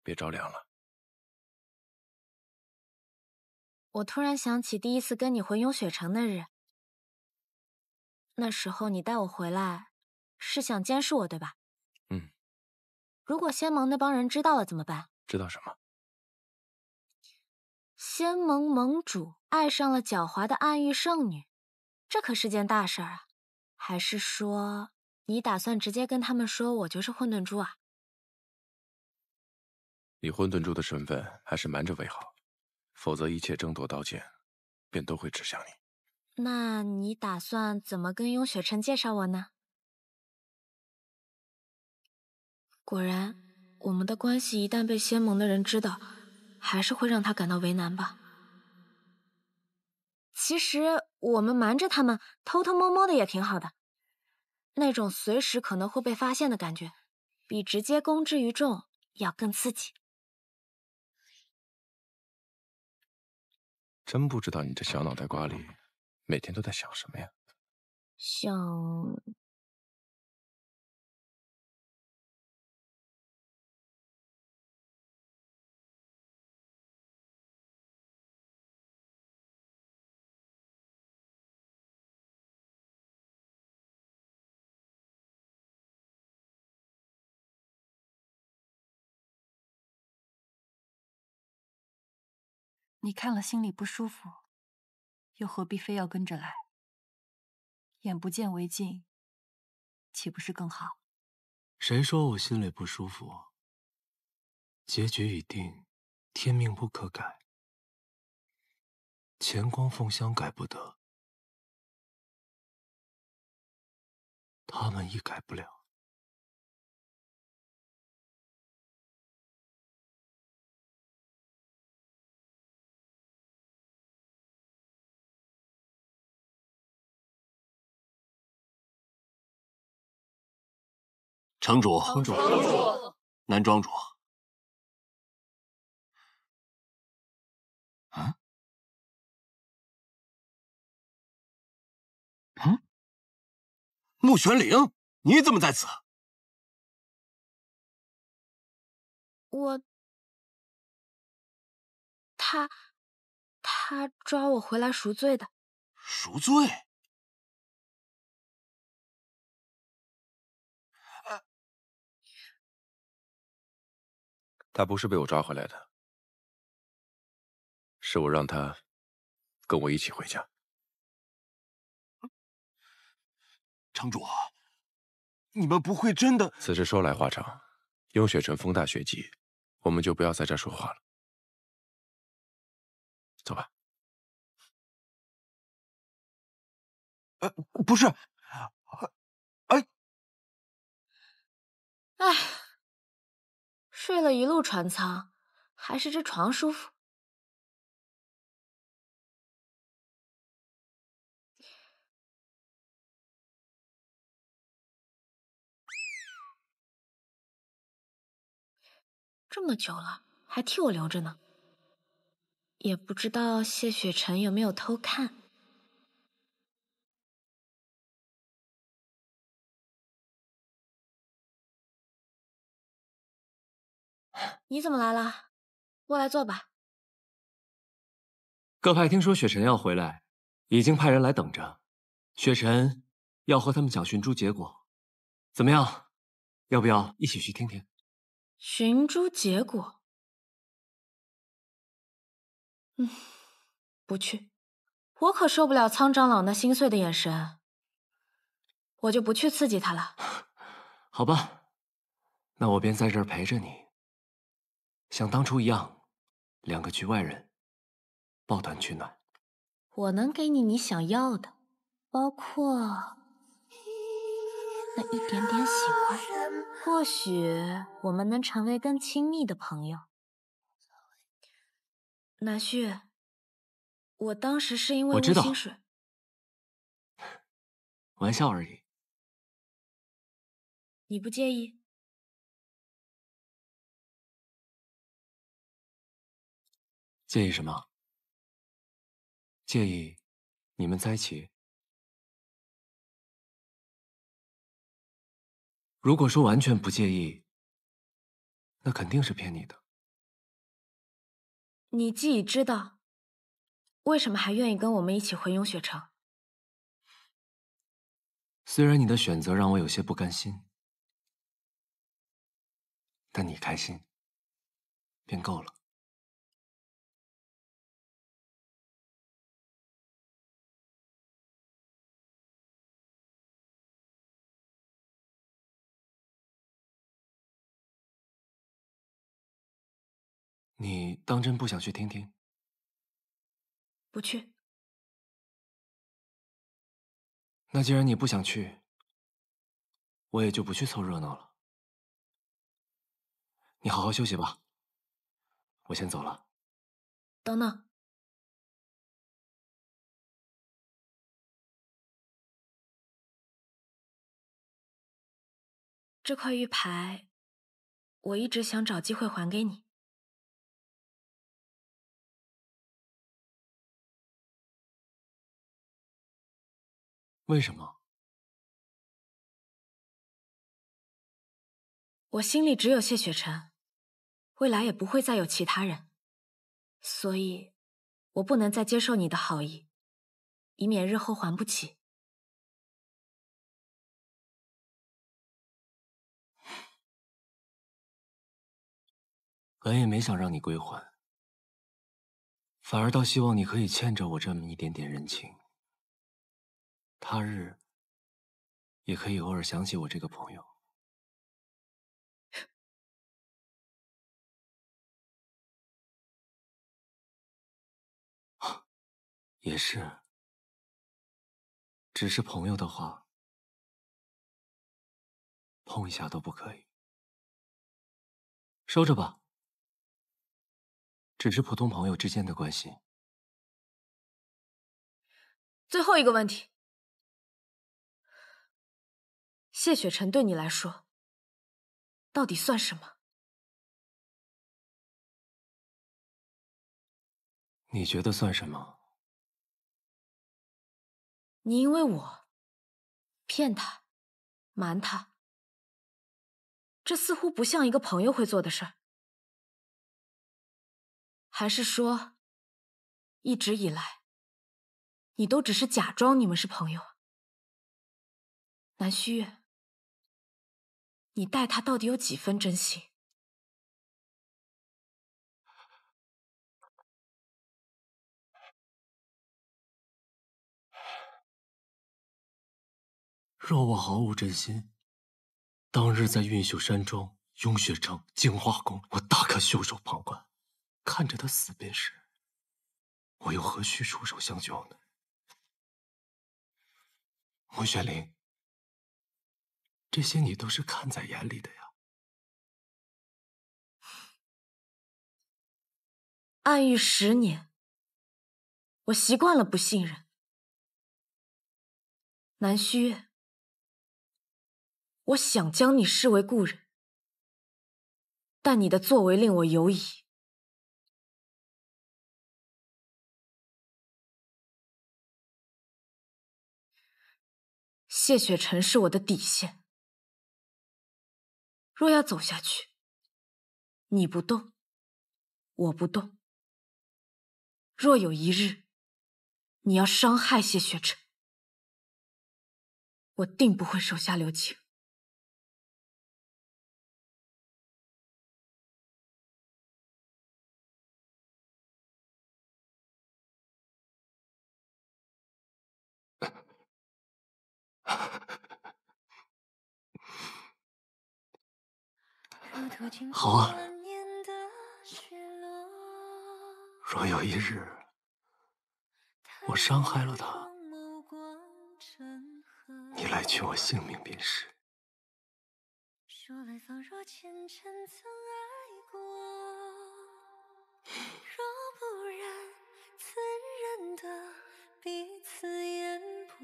别着凉了。我突然想起第一次跟你回雍雪城那日，那时候你带我回来，是想监视我，对吧？嗯。如果仙盟那帮人知道了怎么办？知道什么？仙盟盟主爱上了狡猾的暗域圣女，这可是件大事儿啊！还是说你打算直接跟他们说我就是混沌珠啊？你混沌珠的身份还是瞒着为好，否则一切争夺刀剑便都会指向你。那你打算怎么跟雍雪晨介绍我呢？果然，我们的关系一旦被仙盟的人知道，还是会让他感到为难吧。其实我们瞒着他们，偷偷摸摸的也挺好的。那种随时可能会被发现的感觉，比直接公之于众要更刺激。真不知道你这小脑袋瓜里每天都在想什么呀？想……你看了心里不舒服，又何必非要跟着来？眼不见为净，岂不是更好？谁说我心里不舒服？结局已定，天命不可改，乾光凤香改不得，他们亦改不了。城主，南庄主。啊？穆玄灵，你怎么在此？他抓我回来赎罪的。赎罪？他不是被我抓回来的，是我让他跟我一起回家。城主，你们不会真的……此事说来话长，雍雪城风大血急，我们就不要在这说话了。走吧。不是，唉，睡了一路船舱，还是这床舒服。这么久了，还替我留着呢。也不知道谢雪晨有没有偷看。你怎么来了？过来坐吧。各派听说雪晨要回来，已经派人来等着。雪晨要和他们讲寻珠结果，怎么样？要不要一起去听听？寻珠结果？不去。我可受不了苍长老那心碎的眼神，我就不去刺激他了。好吧，那我便在这儿陪着你，像当初一样，两个局外人，抱团取暖。我能给你你想要的，包括那一点点喜欢。或许我们能成为更亲密的朋友。南旭，我当时是因为无心水。玩笑而已。你不介意？介意什么？介意你们在一起？如果说完全不介意，那肯定是骗你的。你既已知道，为什么还愿意跟我们一起回永雪城？虽然你的选择让我有些不甘心，但你开心便够了。你当真不想去听听？不去。那既然你不想去，我也就不去凑热闹了。你好好休息吧，我先走了。等等，这块玉牌，我一直想找机会还给你。为什么？我心里只有谢雪晨，未来也不会再有其他人，所以，我不能再接受你的好意，以免日后还不起。本也没想让你归还，反而倒希望你可以欠着我这么一点点人情。他日也可以偶尔想起我这个朋友。也是，只是朋友的话，碰一下都不可以。收着吧，只是普通朋友之间的关系。最后一个问题，谢雪晨对你来说，到底算什么？你觉得算什么？你因为我骗他、瞒他，这似乎不像一个朋友会做的事儿。还是说，一直以来，你都只是假装你们是朋友？南虚月，你待他到底有几分真心？若我毫无真心，当日在运秀山庄、永雪城、净华宫，我大可袖手旁观，看着他死便是。我又何须出手相救呢？穆雪玲，这些你都是看在眼里的呀。暗喻10年，我习惯了不信任。南虚月，我想将你视为故人，但你的作为令我犹疑。谢雪晨是我的底线，若要走下去，你不动，我不动。若有一日，你要伤害谢雪晨，我定不会手下留情。好啊，若有一日我伤害了他，你来取我性命便是。说来仿若前尘曾爱过，若不然，怎忍得彼此烟波？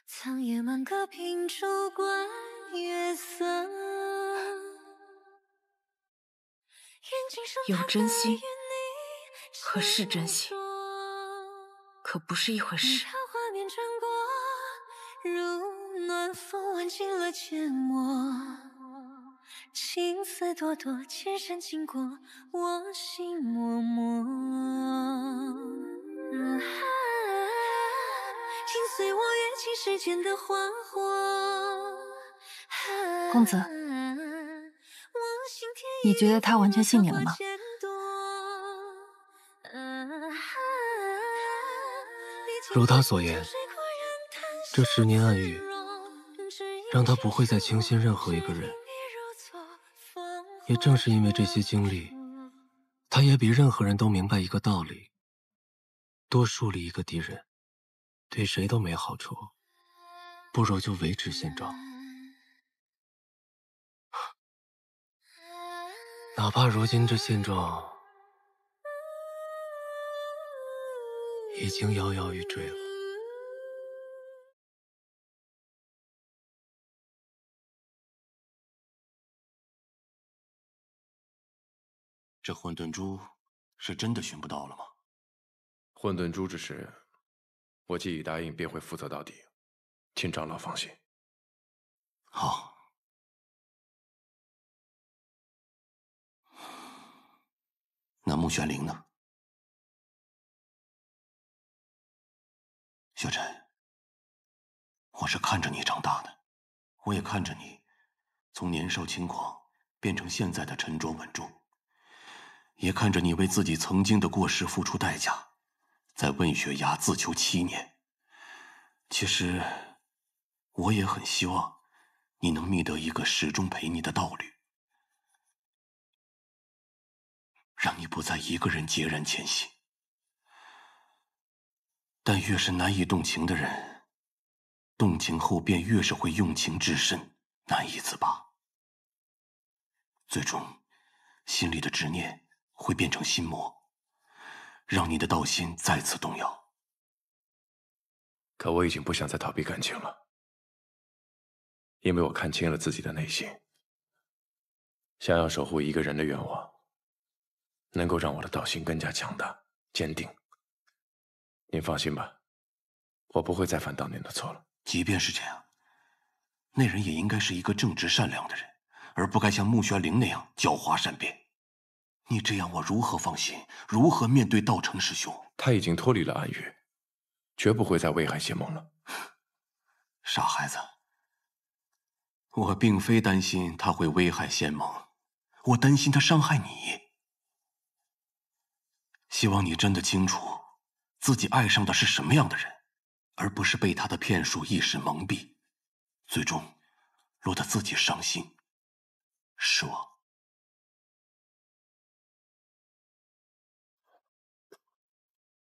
苍野满阁凭烛观月色，有真心和是真心，可不是一回事。画面转过，如暖风挽尽了缄默，情丝朵朵，千山经过我心脉脉。请随我阅尽世间的花火。公子，你觉得他完全信你了吗？如他所言，这10年暗语让他不会再轻信任何一个人。也正是因为这些经历，他也比任何人都明白一个道理：多树立一个敌人，对谁都没好处，不如就维持现状。哪怕如今这现状已经摇摇欲坠了。这混沌珠是真的寻不到了吗？混沌珠之事，我既已答应，便会负责到底，请长老放心。好。那穆玄灵呢？雪晨，我是看着你长大的，我也看着你从年少轻狂变成现在的沉着稳重，也看着你为自己曾经的过失付出代价，在问血崖自囚7年。其实，我也很希望你能觅得一个始终陪你的道侣，让你不再一个人孑然前行。但越是难以动情的人，动情后便越是会用情至深，难以自拔。最终，心里的执念会变成心魔，让你的道心再次动摇。可我已经不想再逃避感情了，因为我看清了自己的内心。想要守护一个人的愿望，能够让我的道心更加强大、坚定。您放心吧，我不会再犯当年的错了。即便是这样，那人也应该是一个正直善良的人，而不该像穆玄灵那样狡猾善变。你这样我如何放心，如何面对道成师兄？他已经脱离了暗语，绝不会再危害仙盟了。傻孩子，我并非担心他会危害仙盟，我担心他伤害你。希望你真的清楚自己爱上的是什么样的人，而不是被他的骗术一时蒙蔽，最终落得自己伤心、失望。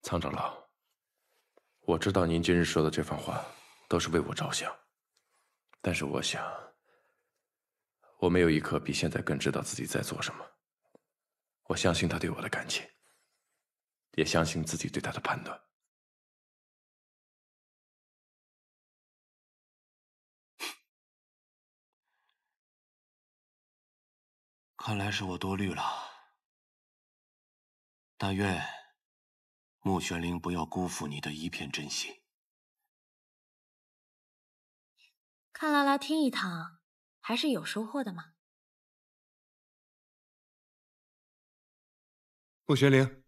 苍长老，我知道您今日说的这番话都是为我着想，但是我想，我没有一刻比现在更知道自己在做什么。我相信他对我的感情，也相信自己对他的判断。看来是我多虑了，但愿穆玄灵不要辜负你的一片真心。看来来听一堂还是有收获的嘛。穆玄灵，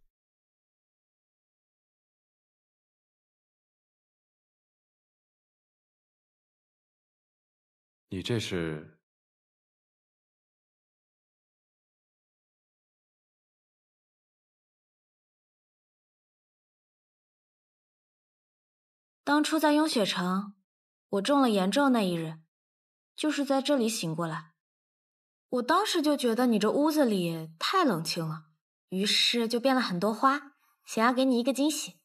你这是？当初在雍雪城，我中了炎咒那一日，就是在这里醒过来。我当时就觉得你这屋子里太冷清了，于是就变了很多花，想要给你一个惊喜。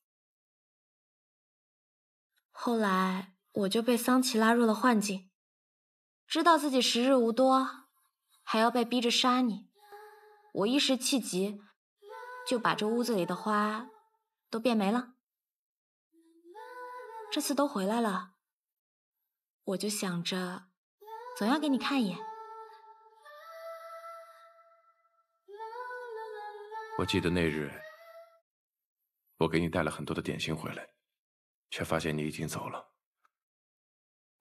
后来我就被桑奇拉入了幻境，知道自己时日无多，还要被逼着杀你。我一时气急，就把这屋子里的花都变没了。这次都回来了，我就想着总要给你看一眼。我记得那日，我给你带了很多的点心回来，却发现你已经走了。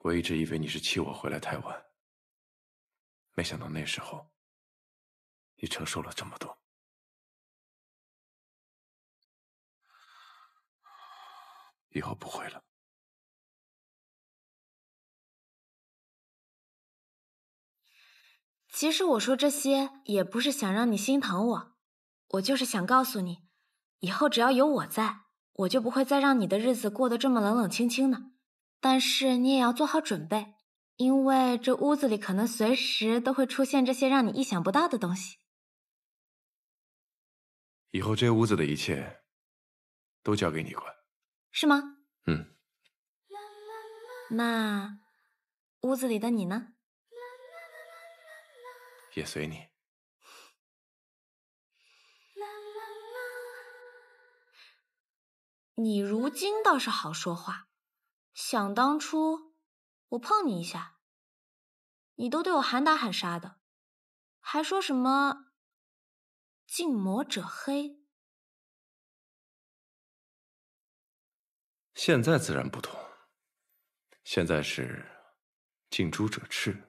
我一直以为你是气我回来太晚，没想到那时候，你承受了这么多。以后不会了。其实我说这些也不是想让你心疼我，我就是想告诉你，以后只要有我在，我就不会再让你的日子过得这么冷冷清清的。但是你也要做好准备，因为这屋子里可能随时都会出现这些让你意想不到的东西。以后这屋子的一切都交给你管，是吗？嗯。那屋子里的你呢？也随你。你如今倒是好说话，想当初我碰你一下，你都对我喊打喊杀的，还说什么近墨者黑。现在自然不同，现在是近朱者赤。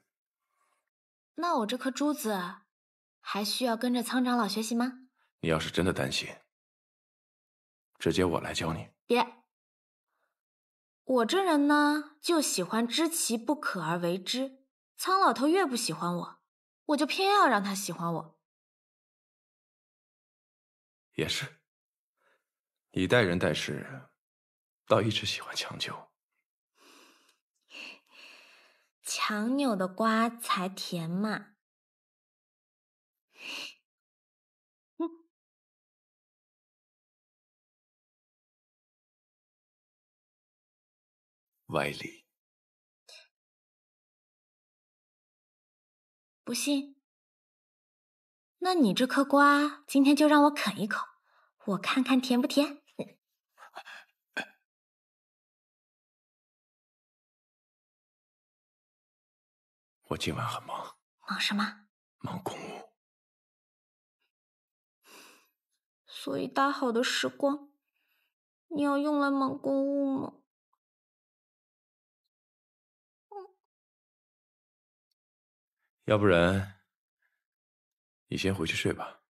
那我这颗珠子还需要跟着苍长老学习吗？你要是真的担心，直接我来教你。别，我这人呢就喜欢知其不可而为之。苍老头越不喜欢我，我就偏要让他喜欢我。也是，你待人待事，倒一直喜欢强求。强扭的瓜才甜嘛。歪理。不信？那你这颗瓜今天就让我啃一口，我看看甜不甜。我今晚很忙。忙什么？忙公务。所以大好的时光，你要用来忙公务吗？要不然，你先回去睡吧。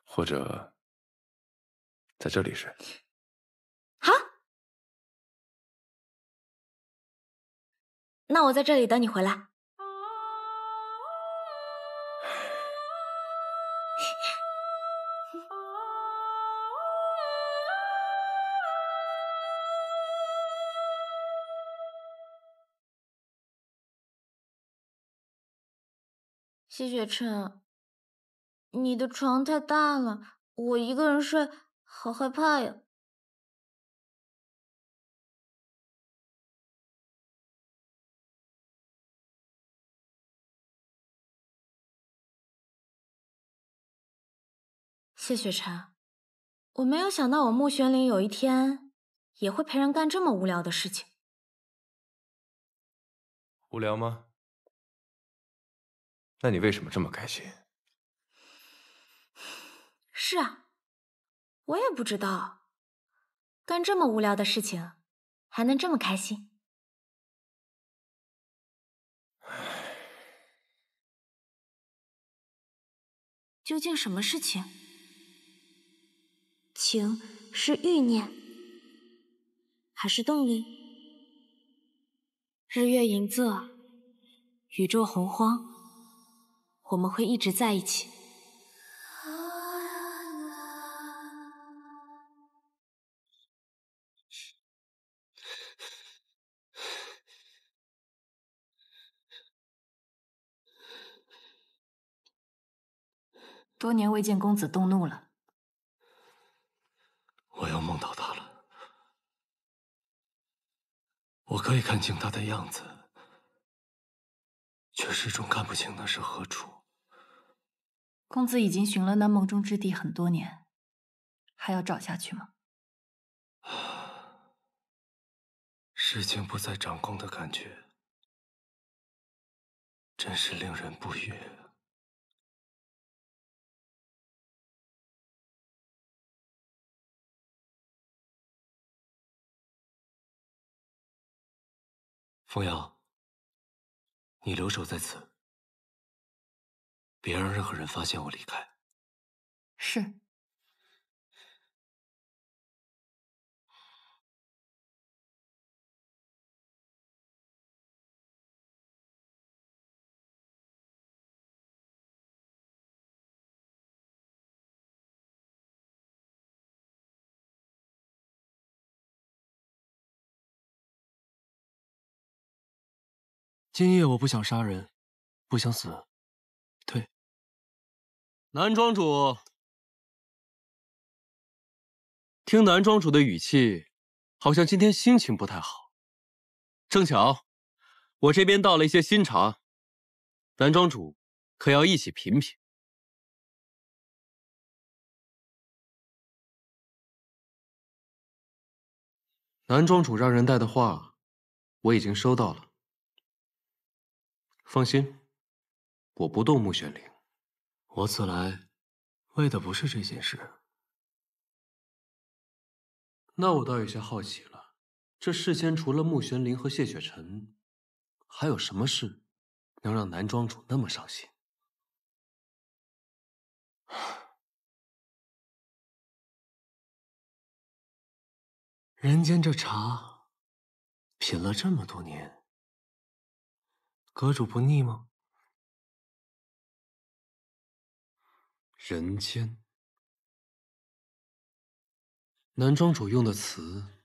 或者在这里睡。好，那我在这里等你回来。谢雪琛，你的床太大了，我一个人睡好害怕呀。谢雪琛，我没有想到我穆玄灵有一天也会陪人干这么无聊的事情。无聊吗？那你为什么这么开心？是啊，我也不知道，干这么无聊的事情还能这么开心。究竟什么事情？情是欲念，还是动力？日月盈仄，宇宙洪荒，我们会一直在一起。多年未见公子动怒了。我又梦到他了，我可以看清他的样子，却始终看不清那是何处。公子已经寻了那梦中之地很多年，还要找下去吗？事情不再掌控的感觉，真是令人不悦。风瑶，你留守在此，别让任何人发现我离开。是。今夜我不想杀人，不想死，退。南庄主，听南庄主的语气，好像今天心情不太好。正巧，我这边倒了一些新茶，南庄主可要一起品品。南庄主让人带的话，我已经收到了。放心，我不动穆玄灵。我此来，为的不是这件事。那我倒有些好奇了，这世间除了穆玄灵和谢雪晨，还有什么事能让南庄主那么伤心？人间这茶，品了这么多年，阁主不腻吗？人间，南庄主用的词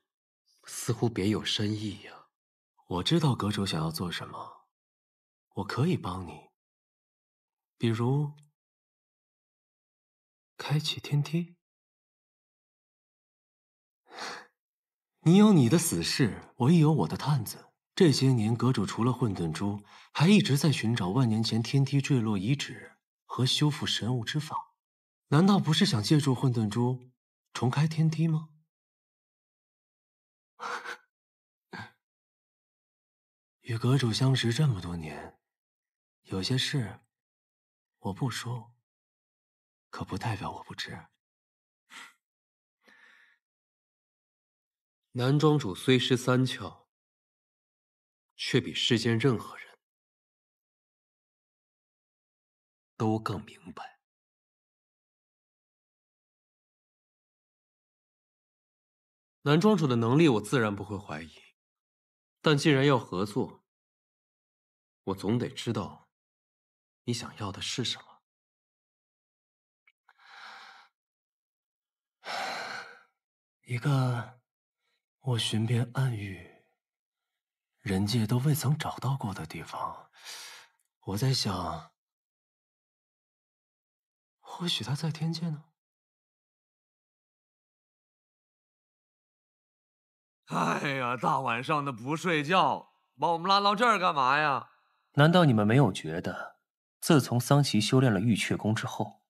似乎别有深意呀。我知道阁主想要做什么，我可以帮你，比如开启天梯。你有你的死士，我也有我的探子。这些年，阁主除了混沌珠，还一直在寻找万年前天梯坠落遗址和修复神物之法。难道不是想借助混沌珠重开天梯吗？与阁主相识这么多年，有些事我不说，可不代表我不知。南庄主虽失三窍，却比世间任何人都更明白。南庄主的能力，我自然不会怀疑。但既然要合作，我总得知道你想要的是什么。一个我寻遍暗域，人界都未曾找到过的地方，我在想，或许他在天界呢？哎呀，大晚上的不睡觉，把我们拉到这儿干嘛呀？难道你们没有觉得，自从桑奇修炼了玉阙功之后，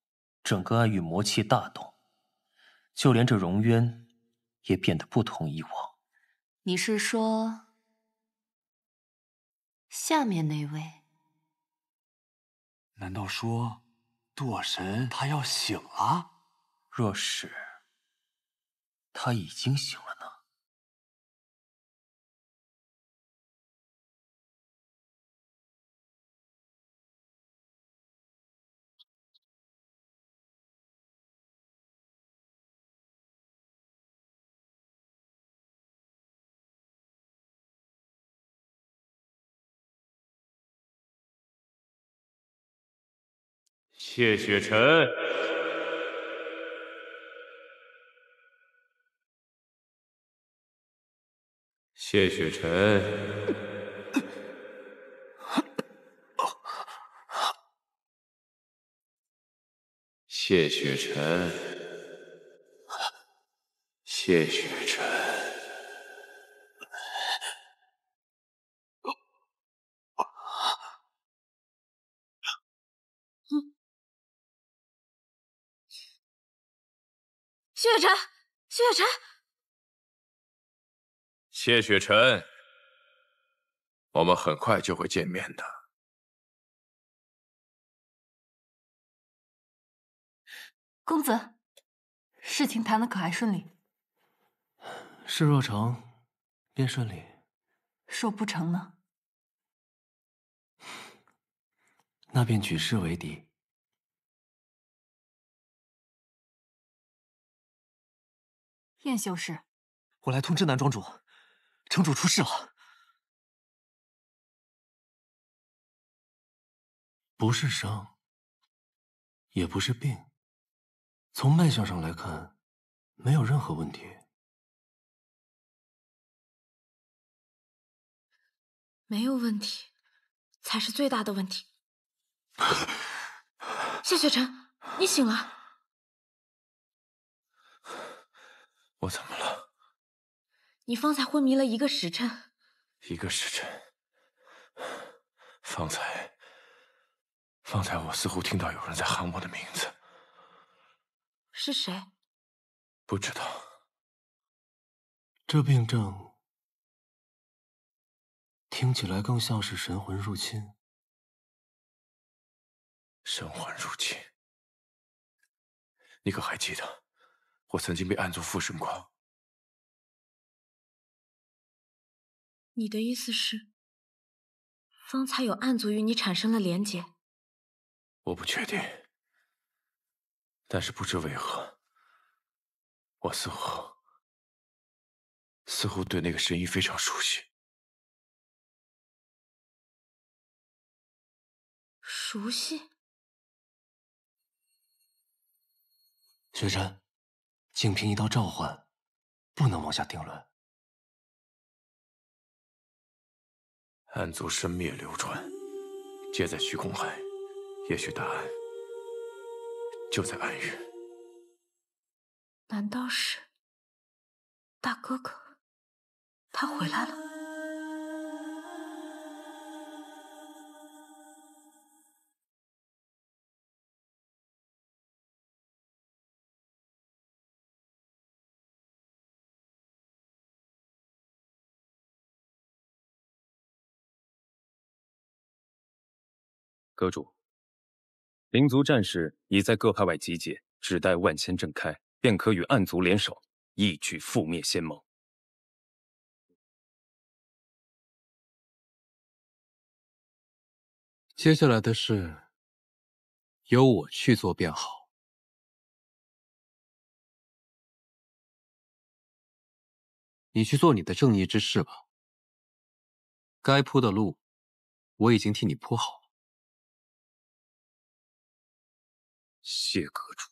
整个暗域魔气大动，就连这荣渊也变得不同以往？你是说下面那位？难道说堕神他要醒了？若是他已经醒了呢？谢雪晨，谢雪晨，谢雪晨，谢雪晨。薛雪晨，薛雪晨，谢雪晨，我们很快就会见面的。公子，事情谈得可还顺利？事若成，便顺利；说不成呢？那便举尸为敌。燕修士，我来通知南庄主，城主出事了。不是伤，也不是病，从脉象上来看，没有任何问题。没有问题，才是最大的问题。谢雪晨，你醒了。我怎么了？你方才昏迷了1个时辰。1个时辰。方才我似乎听到有人在喊我的名字。是谁？不知道。这病症听起来更像是神魂入侵。神魂入侵。你可还记得，我曾经被暗族附身过？你的意思是，方才有暗族与你产生了连结？我不确定，但是不知为何，我似乎对那个声音非常熟悉。熟悉？雪晨，仅凭一道召唤，不能妄下定论。暗族生灭流传，皆在虚空海。也许答案就在暗域。难道是大哥哥？他回来了。阁主，灵族战士已在各派外集结，只待万仙阵开，便可与暗族联手，一举覆灭仙盟。接下来的事，由我去做便好。你去做你的正义之事吧。该铺的路，我已经替你铺好了。谢阁主。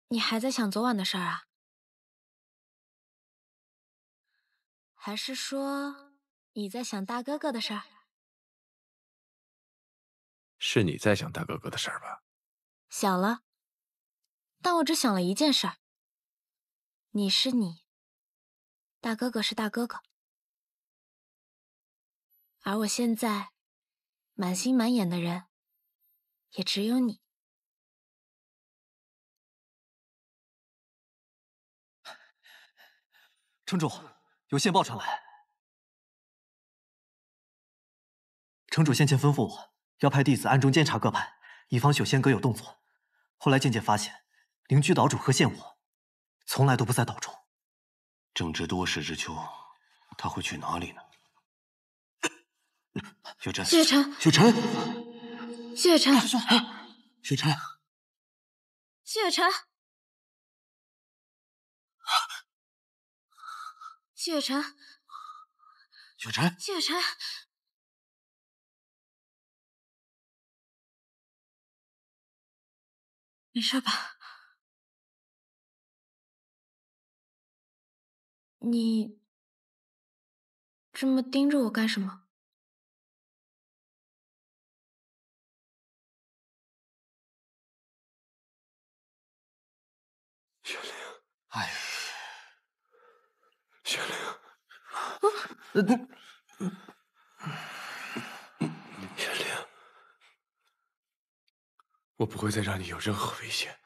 你还在想昨晚的事儿啊？还是说你在想大哥哥的事儿？是你在想大哥哥的事儿吧？想了，但我只想了一件事儿。你是你，大哥哥是大哥哥，而我现在满心满眼的人，也只有你。城主，有线报传来。城主先前吩咐我要派弟子暗中监察各派，以防朽仙阁有动作。后来渐渐发现，灵居岛主何宪武从来都不在岛中。正值多事之秋，他会去哪里呢？雪晨，谢晨，雪晨，谢晨，雪晨，谢晨，谢晨，雪晨，谢晨，没事吧？你这么盯着我干什么？雪灵，哎，雪灵，雪灵，我不会再让你有任何危险，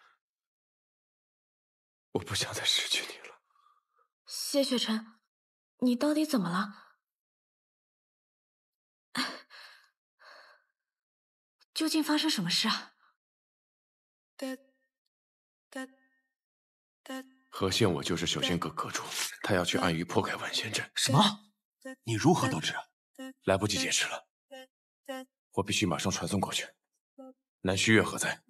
我不想再失去你了。谢雪晨，你到底怎么了？究竟发生什么事啊？何宪我就是修仙阁阁主，他要去暗域破开万仙阵。什么？你如何得知？来不及解释了，我必须马上传送过去。南虚月何在？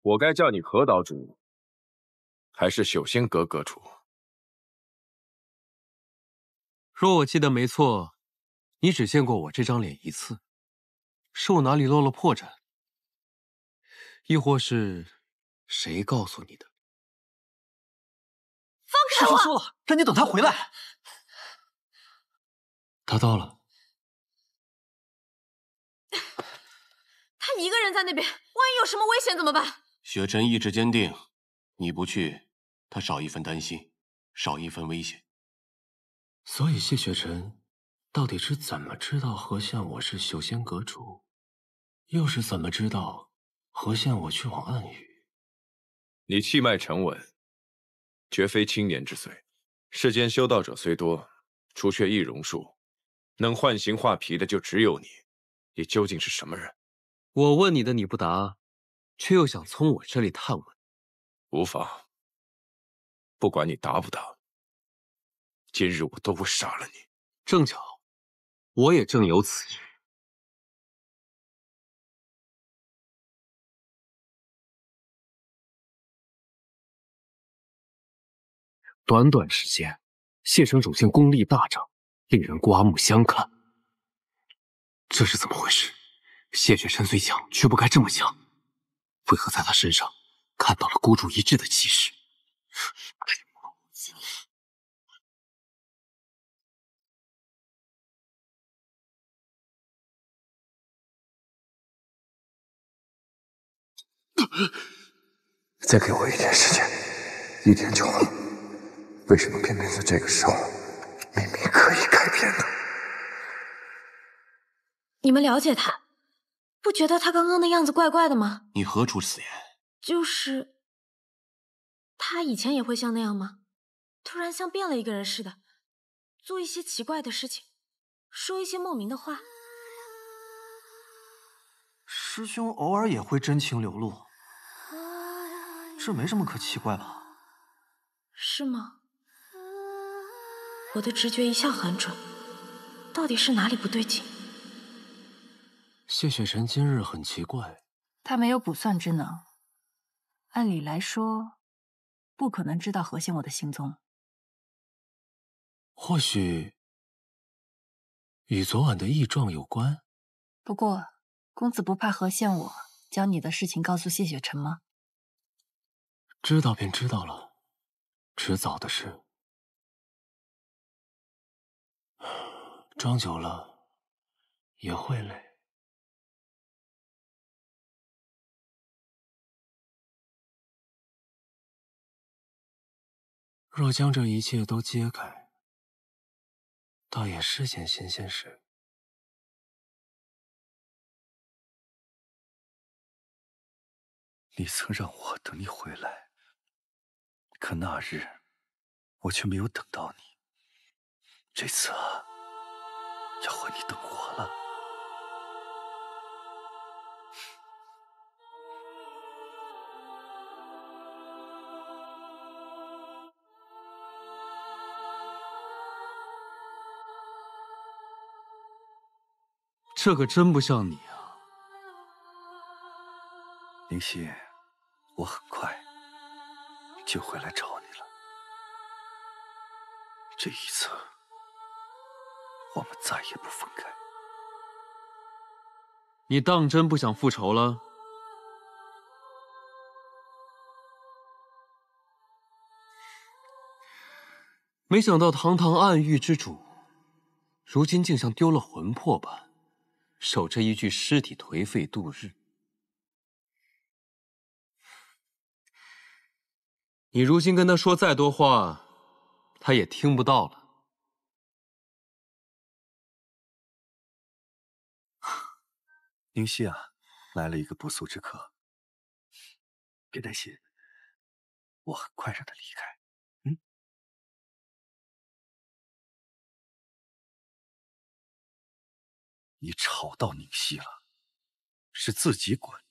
我该叫你何岛主，还是修仙阁阁主？若我记得没错，你只见过我这张脸一次，是我哪里漏了破绽？亦或是谁告诉你的？放开我！师叔说了，让你等他回来。他到了。他一个人在那边，万一有什么危险怎么办？雪晨意志坚定，你不去，他少一份担心，少一份危险。所以谢雪晨到底是怎么知道何宪我是修仙阁主，又是怎么知道何宪我去往暗域？你气脉沉稳，绝非青年之岁。世间修道者虽多，除却易容术，能幻形化皮的就只有你。你究竟是什么人？我问你的你不答，却又想从我这里探问。无妨，不管你答不答，今日我都不杀了你。正巧，我也正有此事。短短时间，谢城主竟功力大涨，令人刮目相看。这是怎么回事？谢雪晨虽强，却不该这么强。为何在他身上看到了孤注一掷的气势？再给我一天时间，1天就好。为什么偏偏在这个时候，明明可以改变呢？你们了解他，不觉得他刚刚的样子怪怪的吗？你何出此言？就是他以前也会像那样吗？突然像变了一个人似的，做一些奇怪的事情，说一些莫名的话。师兄偶尔也会真情流露，这没什么可奇怪吧？是吗？我的直觉一向很准，到底是哪里不对劲？谢雪晨今日很奇怪，他没有卜算之能，按理来说，不可能知道何宪我的行踪。或许与昨晚的异状有关。不过，公子不怕何宪我将你的事情告诉谢雪晨吗？知道便知道了，迟早的事。装久了也会累。若将这一切都揭开，倒也是件新鲜事。你曾让我等你回来，可那日我却没有等到你。这次啊，要换你等我了。这可真不像你啊！灵犀，我很快就回来找你了。这一次，我们再也不分开。你当真不想复仇了？没想到堂堂暗域之主，如今竟像丢了魂魄般，守着一具尸体颓废度日。你如今跟他说再多话，他也听不到了。灵犀啊，来了一个不速之客。别担心，我很快让他离开。你吵到宁熙了，是自己滚，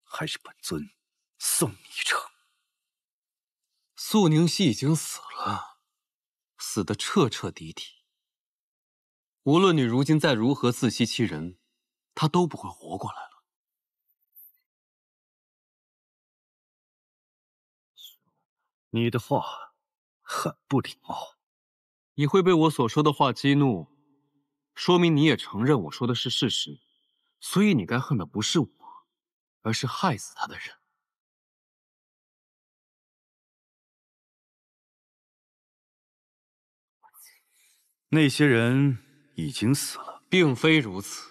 还是本尊送你一程？素宁熙已经死了，死得彻彻底底。无论你如今再如何自欺欺人，她都不会活过来了。你的话很不礼貌。你会被我所说的话激怒，说明你也承认我说的是事实，所以你该恨的不是我，而是害死他的人。那些人已经死了，并非如此。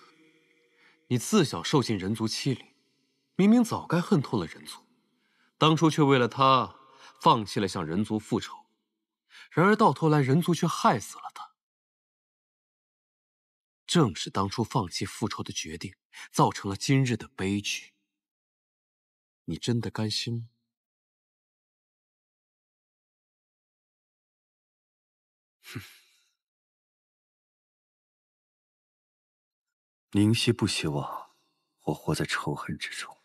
你自小受尽人族欺凌，明明早该恨透了人族，当初却为了他放弃了向人族复仇，然而到头来人族却害死了他。正是当初放弃复仇的决定，造成了今日的悲剧。你真的甘心吗？哼。宁熙不希望我活在仇恨之中。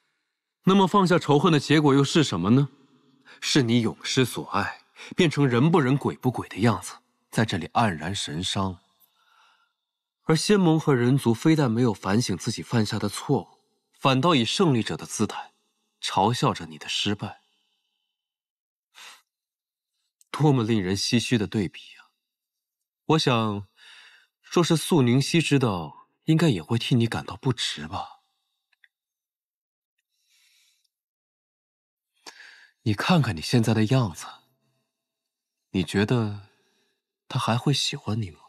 那么放下仇恨的结果又是什么呢？是你永失所爱，变成人不人鬼不鬼的样子，在这里黯然神伤。而仙盟和人族非但没有反省自己犯下的错误，反倒以胜利者的姿态嘲笑着你的失败。多么令人唏嘘的对比啊！我想，若是素宁熙知道，应该也会替你感到不值吧。你看看你现在的样子，你觉得他还会喜欢你吗？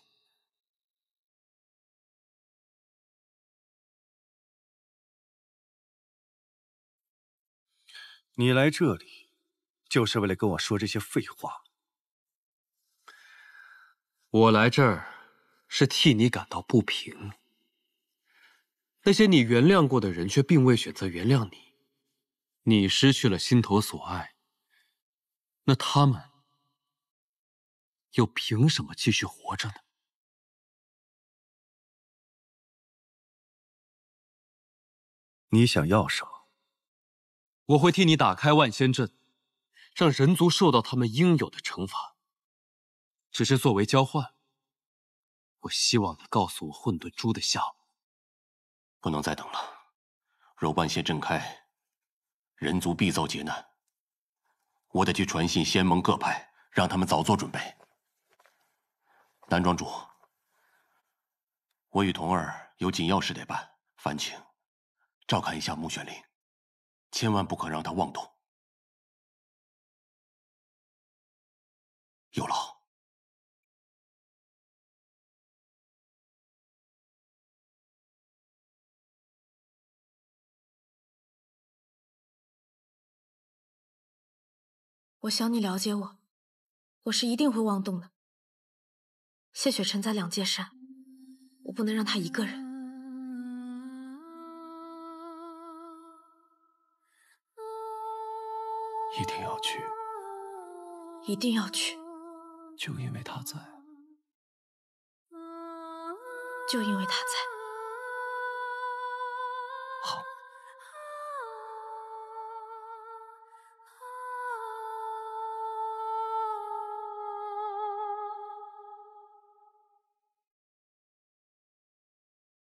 你来这里，就是为了跟我说这些废话。我来这儿，是替你感到不平。那些你原谅过的人，却并未选择原谅你。你失去了心头所爱，那他们又凭什么继续活着呢？你想要什么？我会替你打开万仙阵，让人族受到他们应有的惩罚。只是作为交换，我希望你告诉我混沌珠的下落。不能再等了，若万仙阵开，人族必遭劫难。我得去传信仙盟各派，让他们早做准备。南庄主，我与童儿有紧要事得办，烦请照看一下穆玄灵，千万不可让他妄动。有劳。我想你了解我，我是一定会妄动的。谢雪晨在两界山，我不能让他一个人。一定要去，一定要去，就因为他在。就因为他在。好。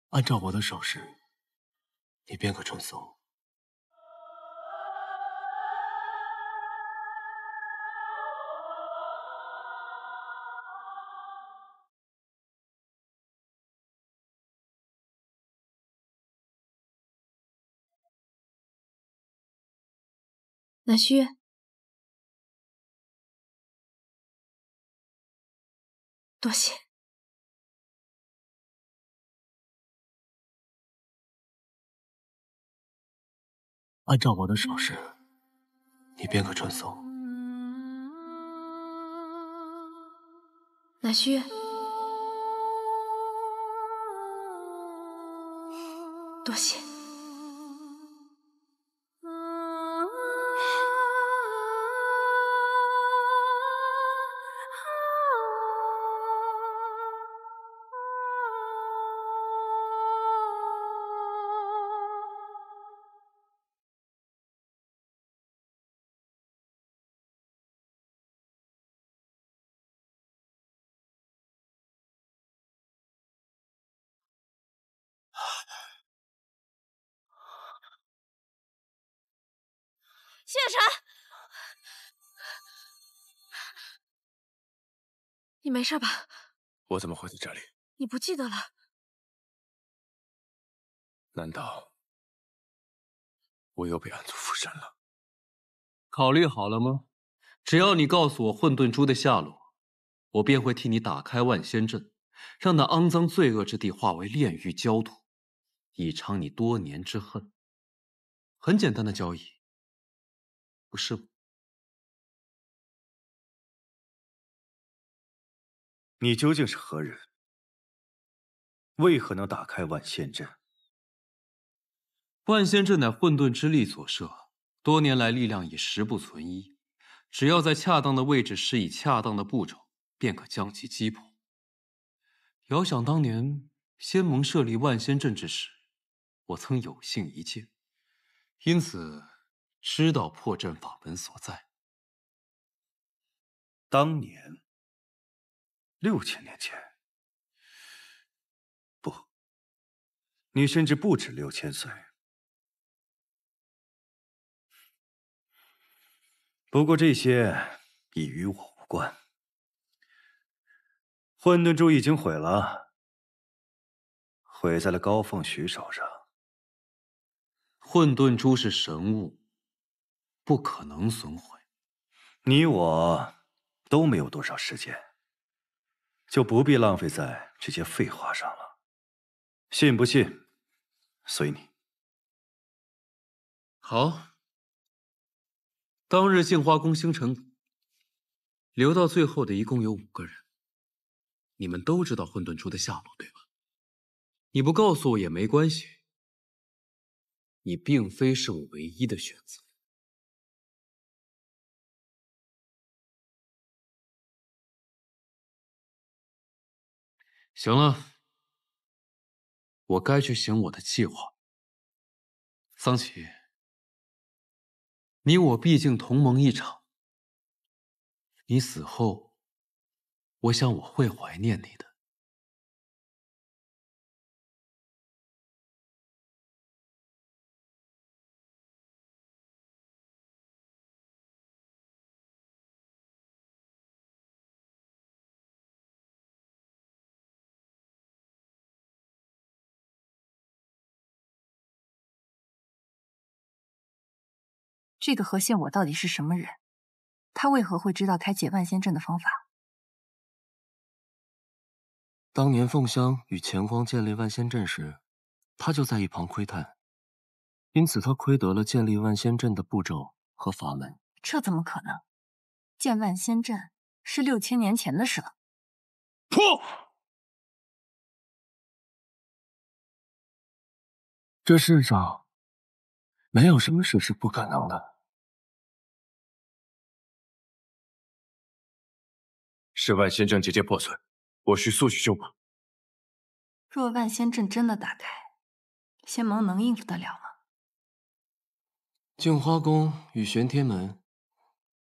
按照我的手势，你便可传送。南虚，多谢。按照我的手势，你便可传送。南虚，多谢。谢晨，你没事吧？我怎么会在这里？你不记得了？难道我又被暗族附身了？考虑好了吗？只要你告诉我混沌珠的下落，我便会替你打开万仙阵，让那肮脏罪恶之地化为炼狱焦土，以偿你多年之恨。很简单的交易，不是吗？你究竟是何人？为何能打开万仙阵？万仙阵乃混沌之力所设，多年来力量已十不存一，只要在恰当的位置施以恰当的步骤，便可将其击破。遥想当年仙盟设立万仙阵之时，我曾有幸一见，因此知道破阵法门所在。当年，6000年前，不，你甚至不止6000岁。不过这些已与我无关。混沌珠已经毁了，毁在了高凤许手上。混沌珠是神物，不可能损毁。你我都没有多少时间，就不必浪费在这些废话上了。信不信，随你。好。当日镜花宫星辰留到最后的一共有5个人，你们都知道混沌珠的下落，对吧？你不告诉我也没关系，你并非是我唯一的选择。行了，我该去行我的计划。桑琪，你我毕竟同盟一场，你死后，我想我会怀念你的。这个何宪我到底是什么人？他为何会知道开解万仙阵的方法？当年凤香与乾光建立万仙阵时，他就在一旁窥探，因此他窥得了建立万仙阵的步骤和法门。这怎么可能？建万仙阵是6000年前的事了。破！这世上没有什么事是不可能的。是万仙阵结界破损，我需速去修补。若万仙阵真的打开，仙盟能应付得了吗？镜花宫与玄天门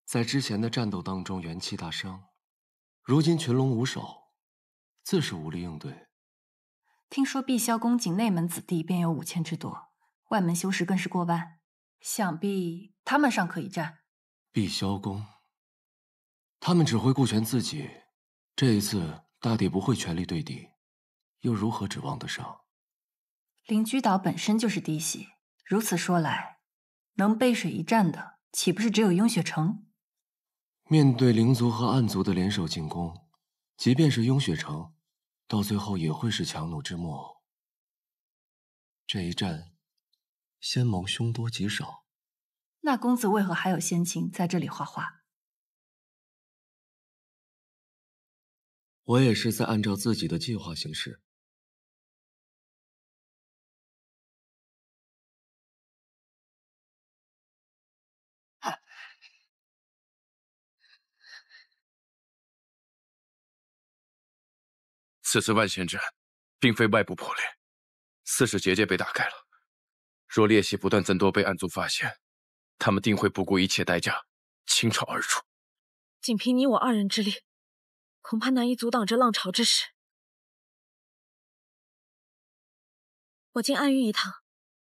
在之前的战斗当中元气大伤，如今群龙无首，自是无力应对。听说碧霄宫仅内门子弟便有5000之多，外门修士更是过万，想必他们尚可以战。碧霄宫，他们只会顾全自己，这一次大抵不会全力对敌，又如何指望得上？灵居岛本身就是嫡系，如此说来，能背水一战的岂不是只有雍雪城？面对灵族和暗族的联手进攻，即便是雍雪城，到最后也会是强弩之末。这一战，仙盟凶多吉少。那公子为何还有闲情在这里画画？我也是在按照自己的计划行事。此次万仙阵并非外部破裂，似是结界被打开了。若裂隙不断增多，被暗族发现，他们定会不顾一切代价倾巢而出。仅凭你我2人之力，恐怕难以阻挡这浪潮之势。我进暗域一趟，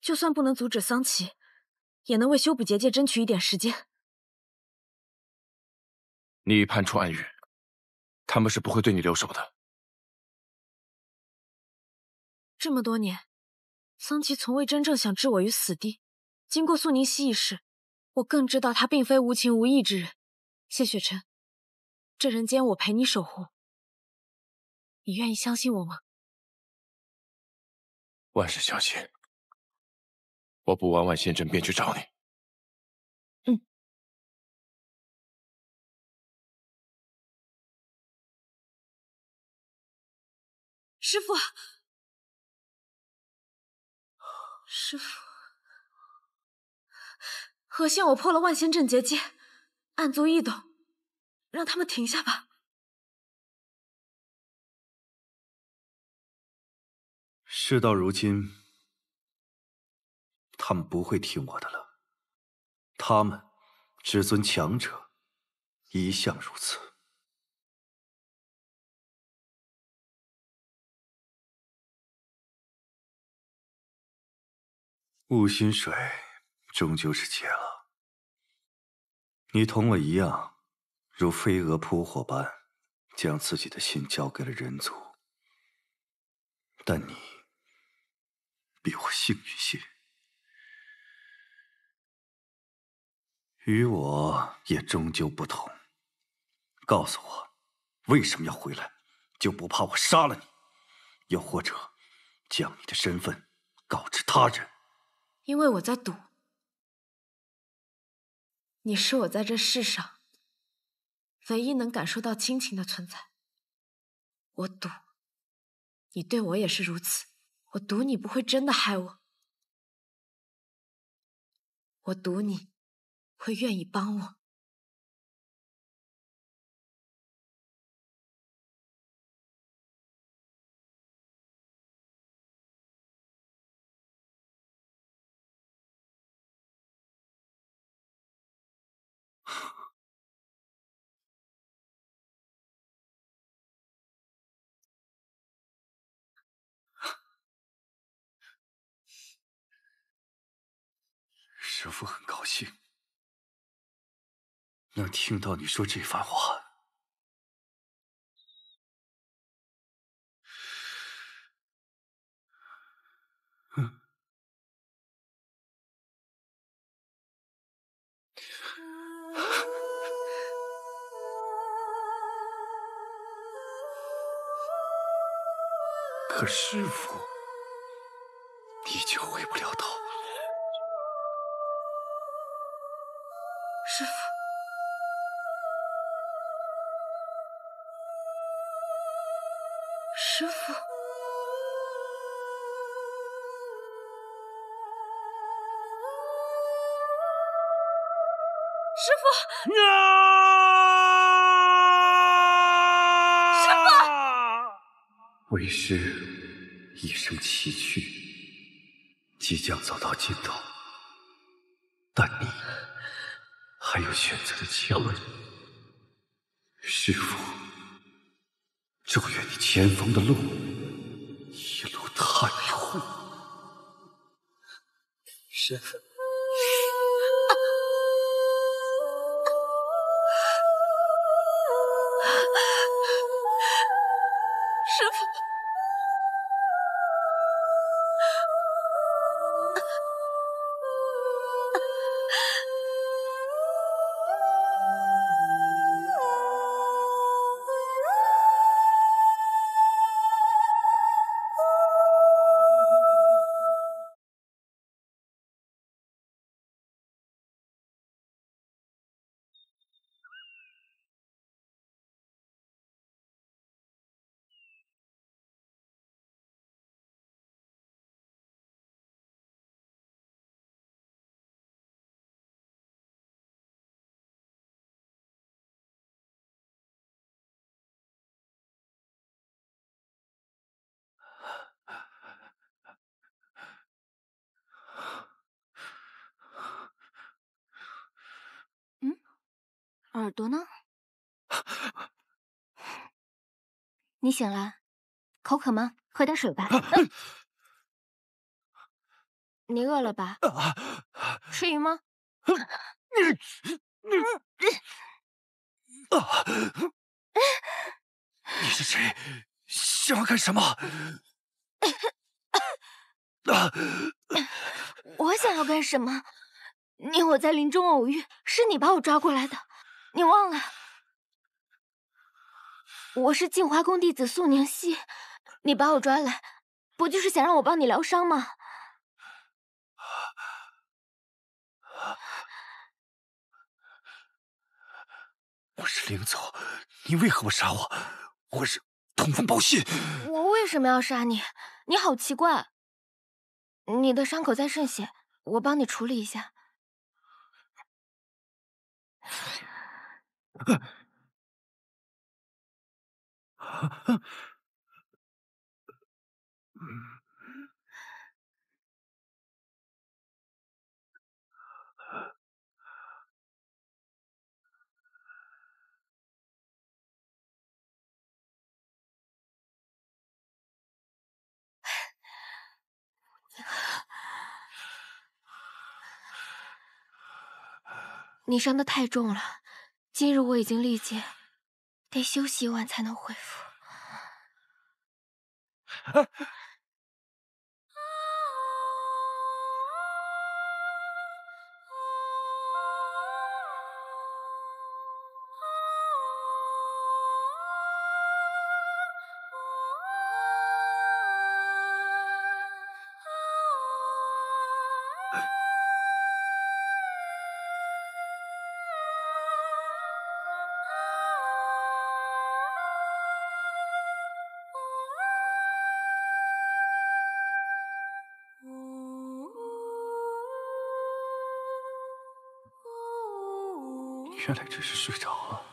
就算不能阻止桑琪，也能为修补结界争取一点时间。你已判处暗狱，他们是不会对你留手的。这么多年，桑琪从未真正想置我于死地。经过素宁熙一事，我更知道他并非无情无义之人。谢雪晨，这人间我陪你守护，你愿意相信我吗？万事小心，我补完万仙阵便去找你。师父，师父，何幸我破了万仙阵结界，暗足异斗，让他们停下吧。事到如今，他们不会听我的了。他们只尊强者，一向如此。雾心水终究是结了。你同我一样，如飞蛾扑火般，将自己的心交给了人族。但你比我幸运些，与我也终究不同。告诉我，为什么要回来？就不怕我杀了你？又或者，将你的身份告知他人？因为我在赌，你是我在这世上唯一能感受到亲情的存在。我赌，你对我也是如此。我赌你不会真的害我，我赌你会愿意帮我。师父很高兴能听到你说这番话。可师父，你就回不了头。师父，师父，师父，师父！为师一生崎岖，即将走到尽头，但你还有选择的机会。师父，祝愿你前方的路一路坦途。师父。师父，耳朵呢？你醒了，口渴吗？喝点水吧。你饿了吧？吃鱼吗？你是谁？想要干什么？我想要干什么？你我在林中偶遇，是你把我抓过来的，你忘了？我是镜花宫弟子素宁熙，你把我抓来，不就是想让我帮你疗伤吗？我是灵族，你为何不杀我？我是通风报信。我为什么要杀你？你好奇怪。你的伤口在渗血，我帮你处理一下。你伤得太重了，今日我已经力竭，得休息一晚才能恢复。原来只是睡着了。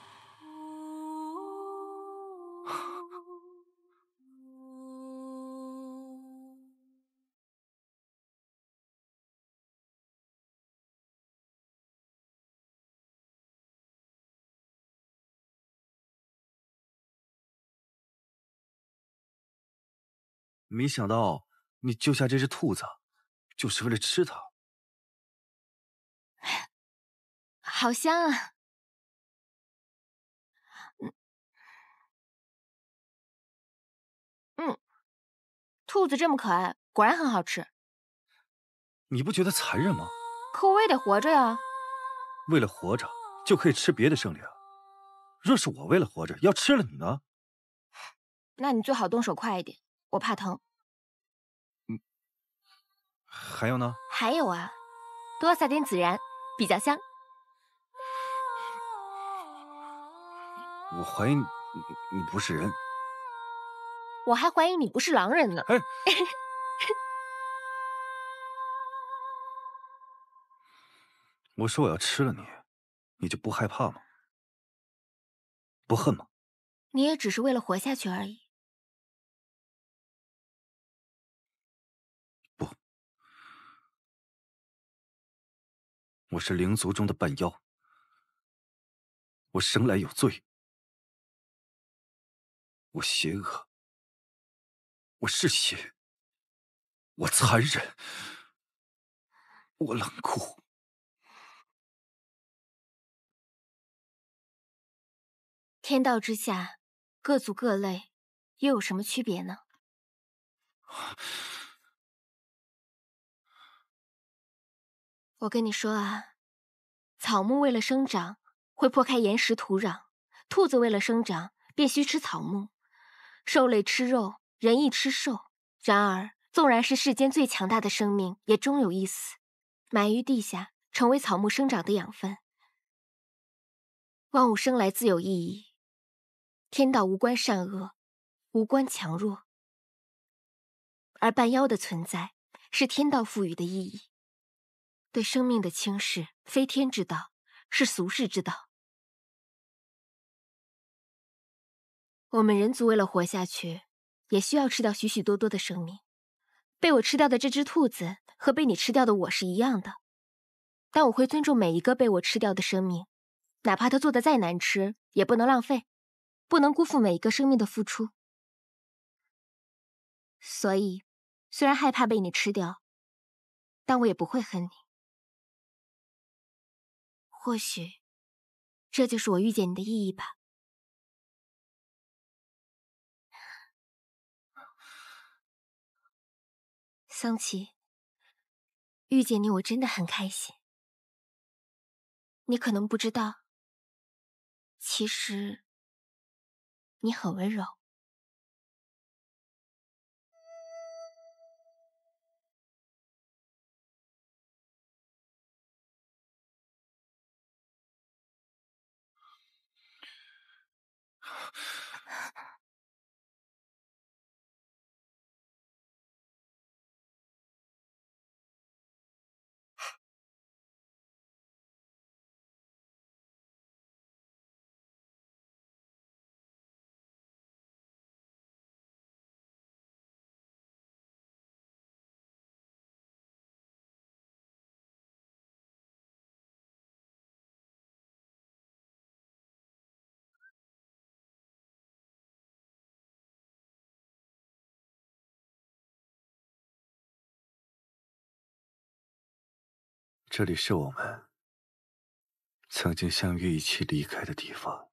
没想到你救下这只兔子，就是为了吃它。好香啊！兔子这么可爱，果然很好吃。你不觉得残忍吗？可我也得活着呀。为了活着，就可以吃别的生灵。若是我为了活着要吃了你呢？那你最好动手快一点，我怕疼。还有呢？还有啊，多撒点孜然，比较香。我怀疑你不是人。我还怀疑你不是狼人呢。我说我要吃了你，你就不害怕吗？不恨吗？你也只是为了活下去而已。不，我是灵族中的半妖，我生来有罪，我邪恶，我嗜血，我残忍，我冷酷。天道之下，各族各类，又有什么区别呢？我跟你说啊，草木为了生长会破开岩石土壤，兔子为了生长便需吃草木，兽类吃肉，人亦吃兽。然而，纵然是世间最强大的生命，也终有一死，埋于地下，成为草木生长的养分。万物生来自有意义。天道无关善恶，无关强弱，而半妖的存在是天道赋予的意义。对生命的轻视，非天之道，是俗世之道。我们人族为了活下去，也需要吃掉许许多多的生命。被我吃掉的这只兔子，和被你吃掉的我是一样的。但我会尊重每一个被我吃掉的生命，哪怕它做的再难吃，也不能浪费。不能辜负每一个生命的付出。所以，虽然害怕被你吃掉，但我也不会恨你。或许，这就是我遇见你的意义吧。桑琪，遇见你我真的很开心。你可能不知道，其实你很温柔。这里是我们曾经相约一起离开的地方。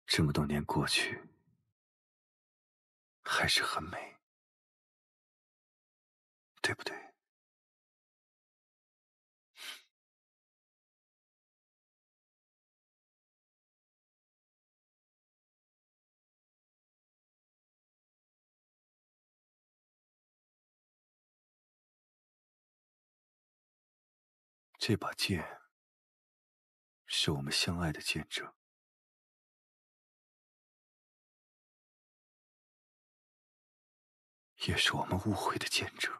这么多年过去，还是很美，对不对？这把剑是我们相爱的见证，也是我们误会的见证。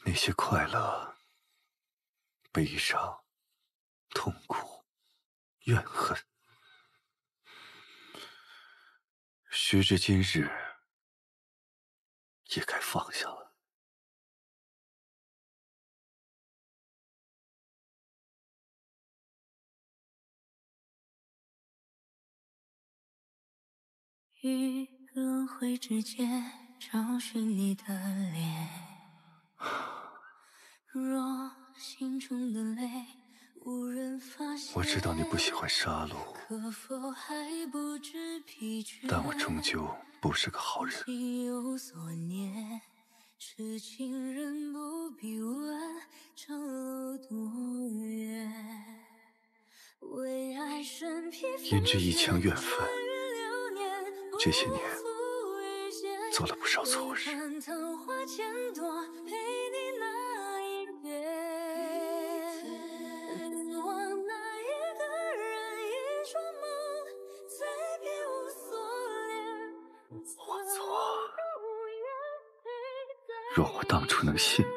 那些快乐、悲伤、痛苦、怨恨，时至今日，也该放下了。于轮回之间找寻你的脸，若心中的泪无人发现，我知道你不喜欢杀戮，可否还不知疲倦，但我终究不是个好人。心有所念，痴情人不必问长路多远，为爱身披因这一腔怨愤，这些年做了不少错事。我错，若我当初能信你，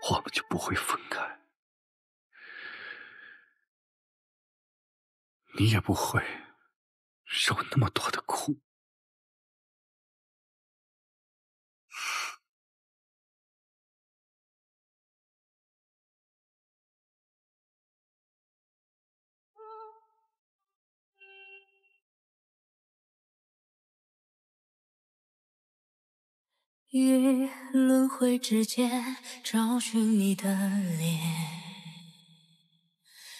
我们就不会分开，你也不会受那么多的苦。于轮回之间找寻你的脸，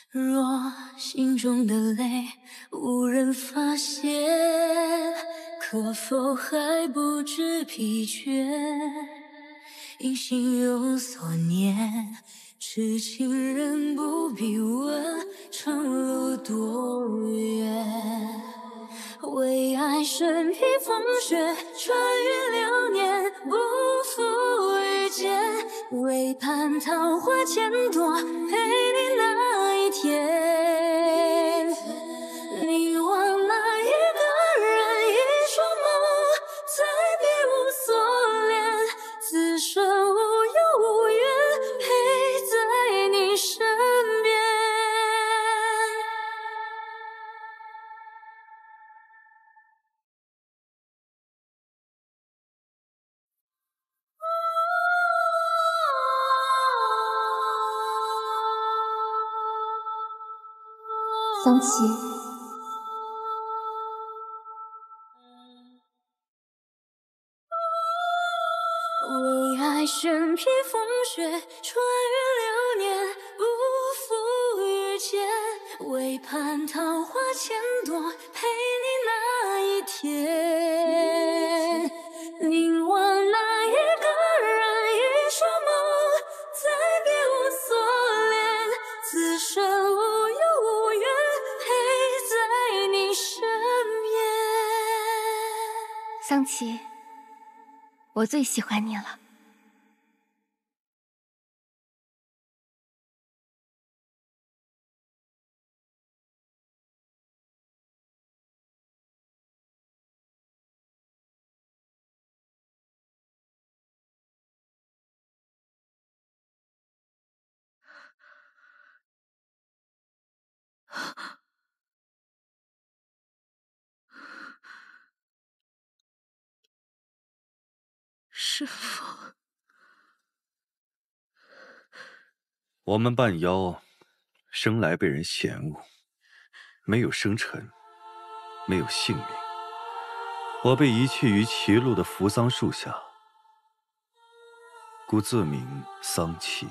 若心中的泪无人发现，可否还不知疲倦？因心有所念，痴情人不必问长路多远，为爱身披风雪，穿越流年，不负遇见，唯盼桃花千朵，陪你那一天。你忘那一个人，一场梦，再别无所恋，此生无忧无怨，陪在你身边。桑琪，为爱身披风雪，穿越流年，不负遇见，为盼桃花千朵，陪你那一天。凝望那一个人，一双梦，再别无所恋，此生无忧无怨，陪在你身边。桑琪，我最喜欢你了。师父，我们半妖生来被人嫌恶，没有生辰，没有姓名。我被遗弃于歧路的扶桑树下，故自名桑琪。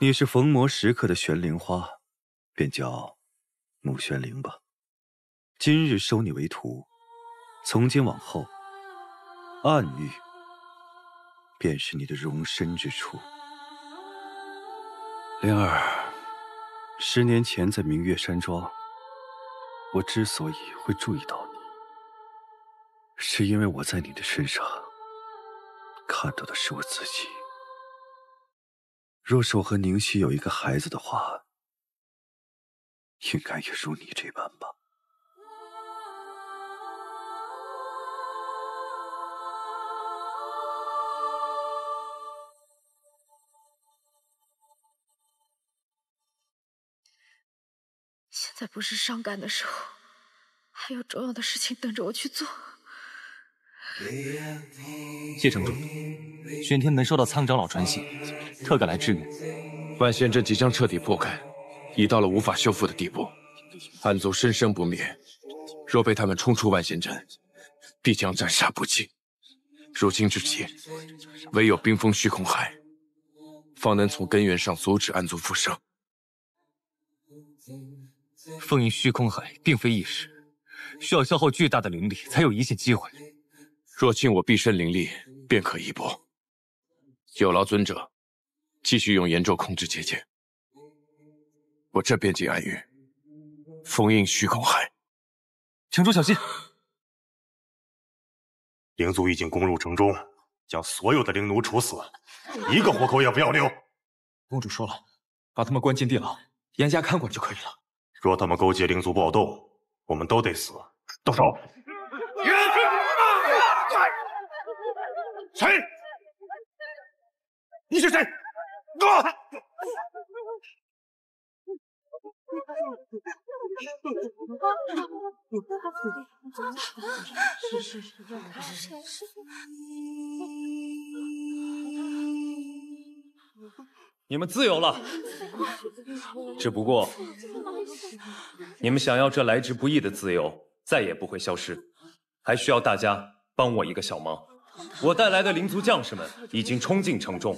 你是逢魔时刻的玄灵花，便叫木玄灵吧。今日收你为徒，从今往后，暗域便是你的容身之处。灵儿，10年前在明月山庄，我之所以会注意到你，是因为我在你的身上看到的是我自己。若是我和宁熙有一个孩子的话，应该也如你这般吧。现在不是伤感的时候，还有重要的事情等着我去做。谢城主，玄天门收到苍长老传信，特赶来支援。万仙阵即将彻底破开，已到了无法修复的地步。暗族生生不灭，若被他们冲出万仙阵，必将斩杀不尽。如今之计，唯有冰封虚空海，方能从根源上阻止暗族复生。封印虚空海并非易事，需要消耗巨大的灵力才有一线机会。若尽我毕生灵力，便可一搏。有劳尊者继续用炎咒控制结界，我这便进暗域，封印虚空海。城主小心！灵族已经攻入城中，将所有的灵奴处死，一个活口也不要留。公主说了，把他们关进地牢，严加看管就可以了。若他们勾结灵族暴动，我们都得死。动手！谁？你是谁？你们自由了，只不过你们想要这来之不易的自由再也不会消失，还需要大家帮我一个小忙。我带来的灵族将士们已经冲进城中，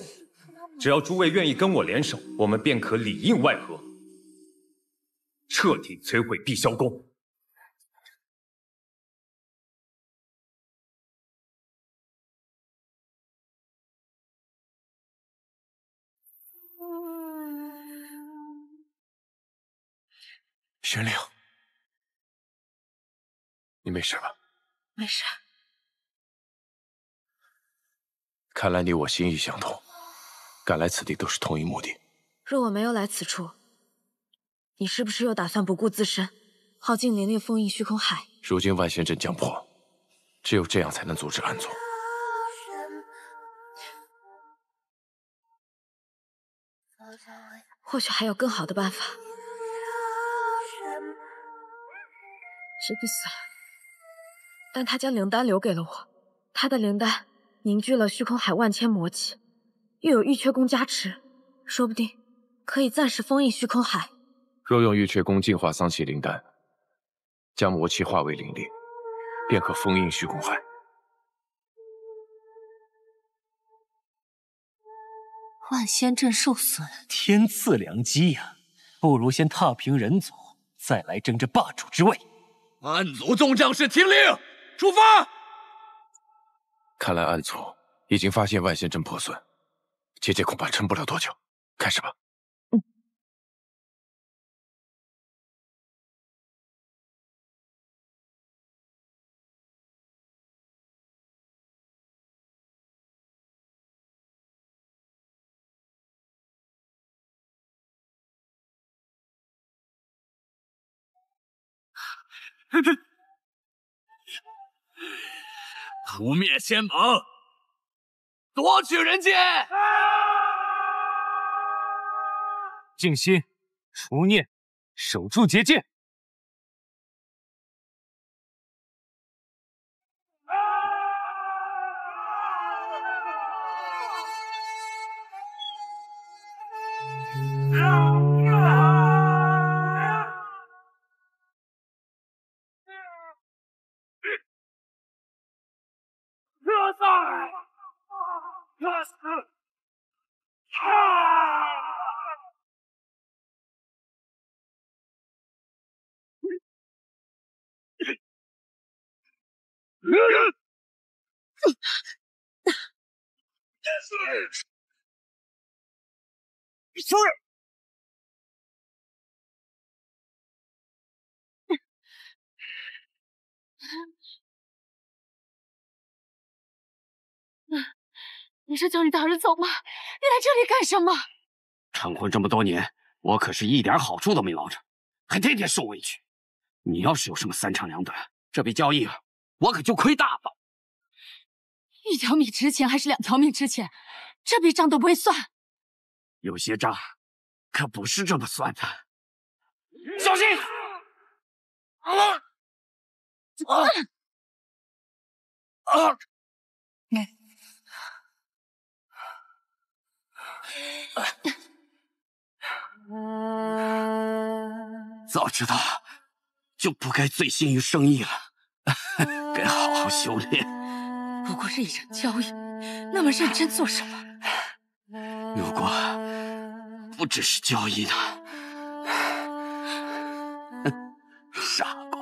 只要诸位愿意跟我联手，我们便可里应外合，彻底摧毁碧霄宫。玄灵，你没事吧？没事。看来你我心意相通，赶来此地都是同一目的。若我没有来此处，你是不是又打算不顾自身，耗尽灵力封印虚空海？如今万仙阵将破，只有这样才能阻止暗族。或许还有更好的办法。师父死了，但他将灵丹留给了我。他的灵丹凝聚了虚空海万千魔气，又有玉阙宫加持，说不定可以暂时封印虚空海。若用玉阙宫净化桑奇灵丹，将魔气化为灵力，便可封印虚空海。万仙阵受损，天赐良机呀！不如先踏平人族，再来争这霸主之位。暗族众将士听令，出发！看来暗族已经发现万仙阵破损，姐姐恐怕撑不了多久。开始吧。屠灭仙盟，夺取人间！静心，除念，守住结界。你是叫你大人走吗？你来这里干什么？成婚这么多年，我可是一点好处都没捞着，还天天受委屈。你要是有什么三长两短，这笔交易我可就亏大了。1条米值钱还是2条命值钱？这笔账都不会算。有些账可不是这么算的。小心！早知道就不该醉心于生意了，该好好修炼。不过是一场交易，那么认真做什么？如果不只是交易呢？傻瓜！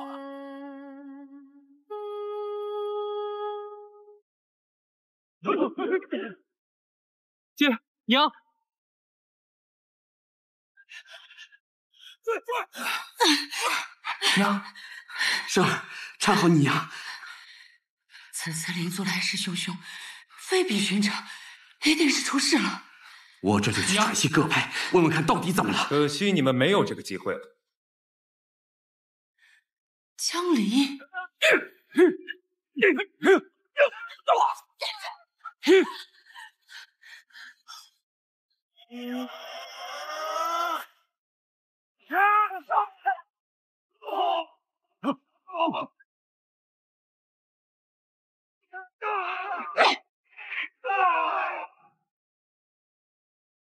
姐娘，娘，生儿搀好你娘。此次灵族来势汹汹，非比寻常，一定是出事了。我这就去传系各派，问问看到底怎么了。可惜你们没有这个机会了。江离，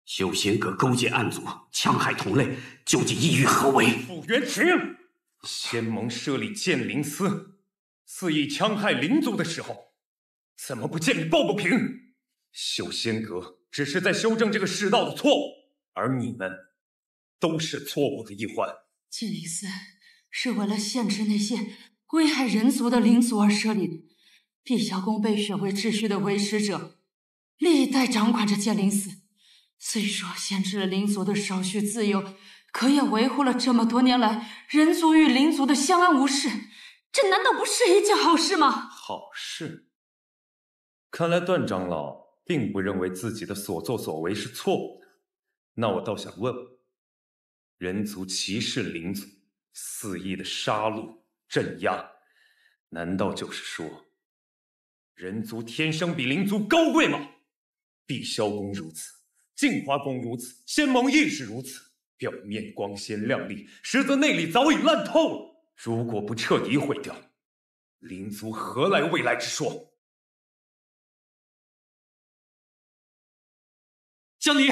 修仙阁勾结暗族，戕害同类，究竟意欲何为？傅元廷，仙盟设立剑灵司，肆意戕害灵族的时候，怎么不见你抱不平？修仙阁只是在修正这个世道的错误，而你们都是错误的一环。剑灵司是为了限制那些危害人族的灵族而设立的。碧霄宫被选为秩序的维持者，历代掌管着剑灵司。虽说限制了灵族的少许自由，可也维护了这么多年来人族与灵族的相安无事，这难道不是一件好事吗？好事。看来段长老并不认为自己的所作所为是错误的。那我倒想问问，人族歧视灵族，肆意的杀戮镇压，难道就是说人族天生比灵族高贵吗？碧霄宫如此，镜花宫如此，仙盟亦是如此。表面光鲜亮丽，实则内里早已烂透了。如果不彻底毁掉，灵族何来未来之说？江离，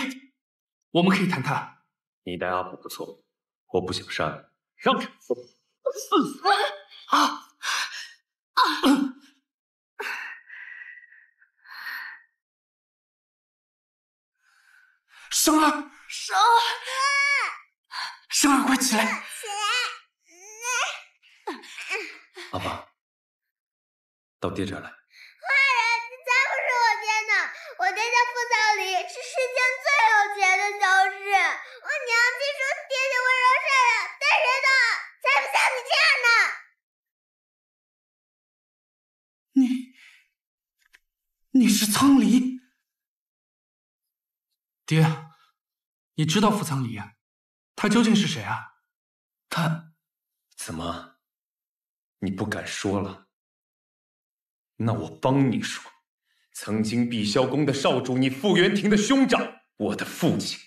我们可以谈谈。你待阿普不错，我不想杀你。让开！生儿，生儿，快起来！阿爸，到爹这儿来。坏人，你才不是我爹呢！我爹叫傅藏离，是世间最有钱的小士。我娘亲说爹爹温柔善良，但人呢，才不像你这样呢！你是苍离？爹，你知道傅苍离啊？他究竟是谁啊？他怎么？你不敢说了？那我帮你说。曾经碧霄宫的少主，你傅元廷的兄长，我的父亲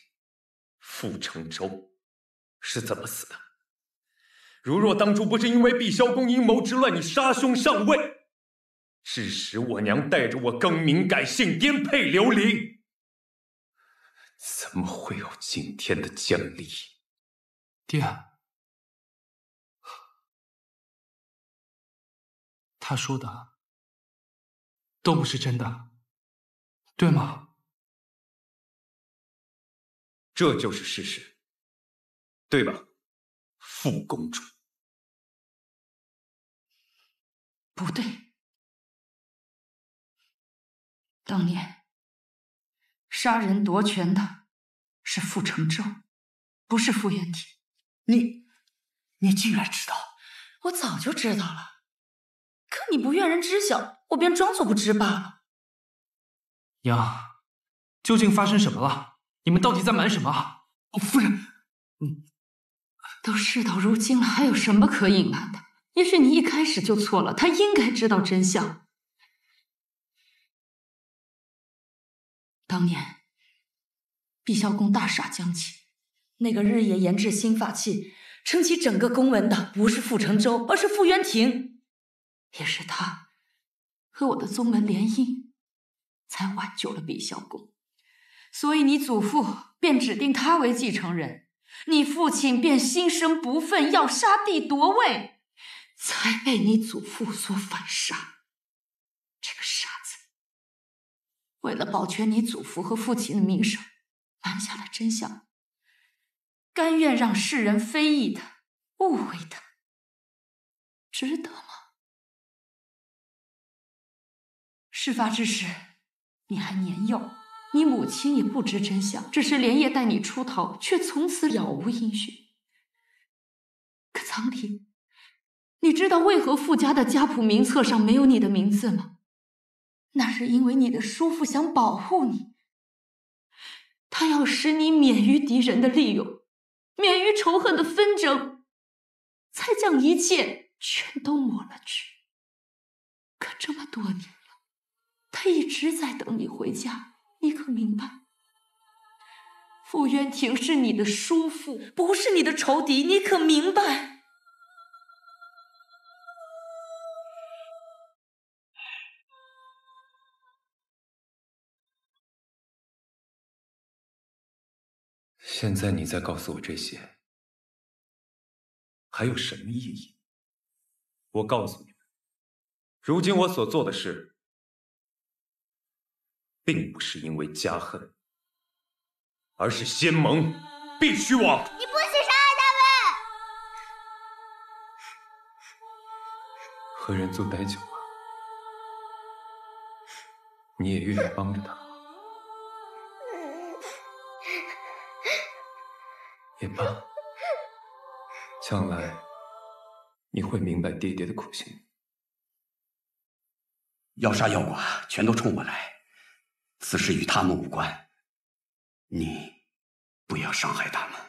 傅承周是怎么死的？如若当初不是因为碧霄宫阴谋之乱，你杀兄上位，致使我娘带着我更名改姓，颠沛流离，怎么会有今天的江离？爹，他说的都不是真的，对吗？这就是事实，对吧，傅公主？不对，当年杀人夺权的是傅承周，不是傅元廷。你竟然知道？我早就知道了，可你不愿人知晓，我便装作不知罢了。娘，究竟发生什么了？你们到底在瞒什么？夫人，都事到如今了，还有什么可隐瞒的？也许你一开始就错了，他应该知道真相。当年碧霄宫大厦将起，那个日夜研制新法器，撑起整个宫文的不是傅承周，而是傅元廷。也是他和我的宗门联姻，才挽救了碧霄宫。所以你祖父便指定他为继承人，你父亲便心生不忿，要杀弟夺位，才被你祖父所反杀。这个傻子，为了保全你祖父和父亲的名声，瞒下了真相，甘愿让世人非议他、误会他，值得吗？事发之时，你还年幼，你母亲也不知真相，只是连夜带你出逃，却从此杳无音讯。可苍离，你知道为何傅家的家谱名册上没有你的名字吗？那是因为你的叔父想保护你，他要使你免于敌人的利用，免于仇恨的纷争，才将一切全都抹了去。可这么多年了，他一直在等你回家，你可明白？傅渊庭是你的叔父，不是你的仇敌，你可明白？现在你再告诉我这些，还有什么意义？我告诉你们，如今我所做的事，并不是因为家恨，而是先盟必须亡。你不许伤害他们！和人族待久了，你也愿意帮着他。也罢，将来你会明白爹爹的苦心。要杀要剐，全都冲我来，此事与他们无关。你不要伤害他们。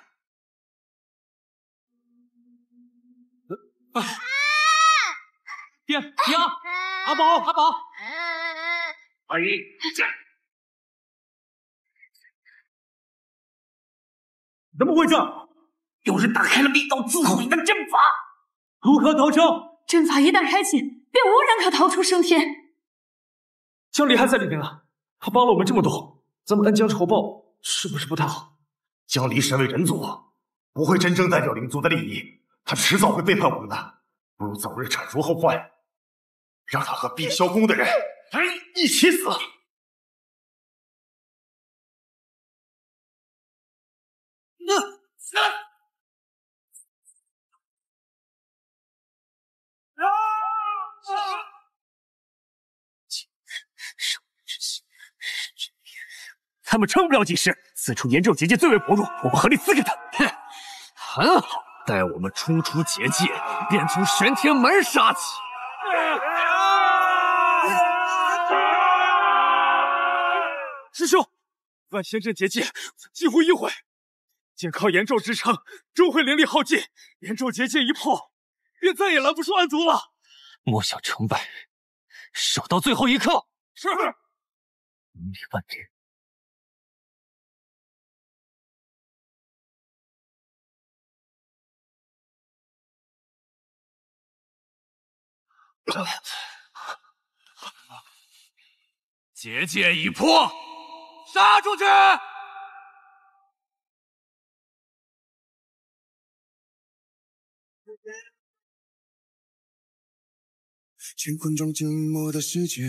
爹，娘，阿宝，阿宝，阿姨，怎么回事？有人打开了密道伺候你的阵法，如何逃生？阵法一旦开启，便无人可逃出升天。江离还在里面啊，他帮了我们这么多，咱们恩将仇报是不是不太好？江离身为人族，不会真正代表灵族的利益，他迟早会背叛我们的，不如早日铲除后患，让他和碧霄宫的人一起死。他们撑不了几时，此处炎咒结界最为薄弱，我们合力撕开它。哼，很好，待我们冲出结界，便从玄天门杀起。师兄，万仙阵结界几乎已毁，仅靠炎咒支撑，终会灵力耗尽。炎咒结界一破，便再也拦不住暗族了。莫想成败，守到最后一刻。是。明理万人。结界已破，杀出去！乾坤中静默的世界，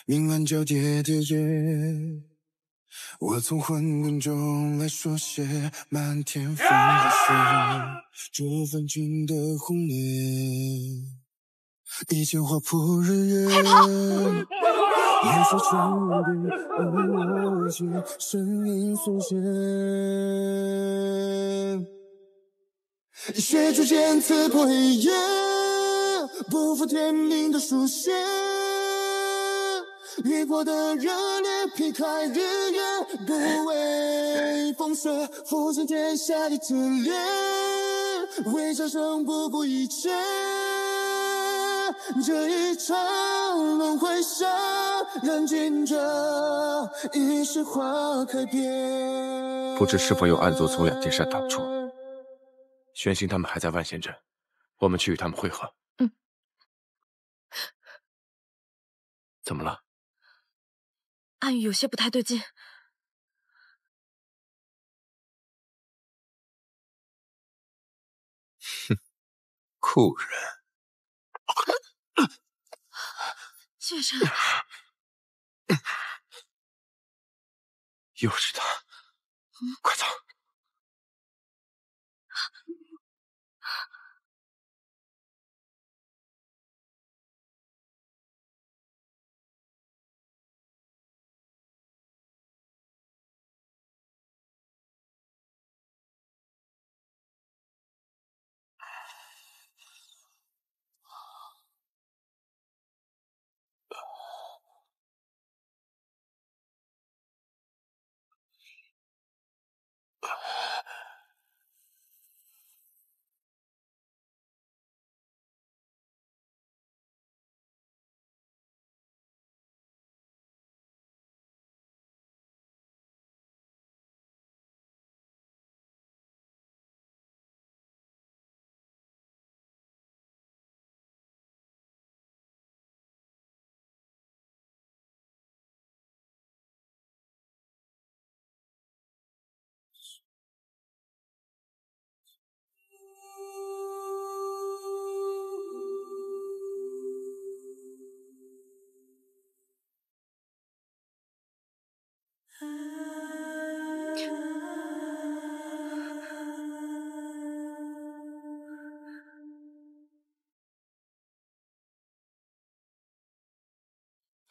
明暗交叠的夜，我从混沌中来书写漫天风和雪，这纷纭的红烈，一剑划破日月。烟水沉淀，而我心生灵所现。血逐渐刺破黑夜，不负天命的书写。越过的热烈，劈开日月，不畏风霜，复兴天下的之烈，为战胜不顾一切。这一场轮回上，燃尽着一世花开遍。不知是否有暗族从两界山逃出？玄星他们还在万仙阵，我们去与他们会合。怎么了？暗语有些不太对劲。哼，酷人。血神，又是他！快走！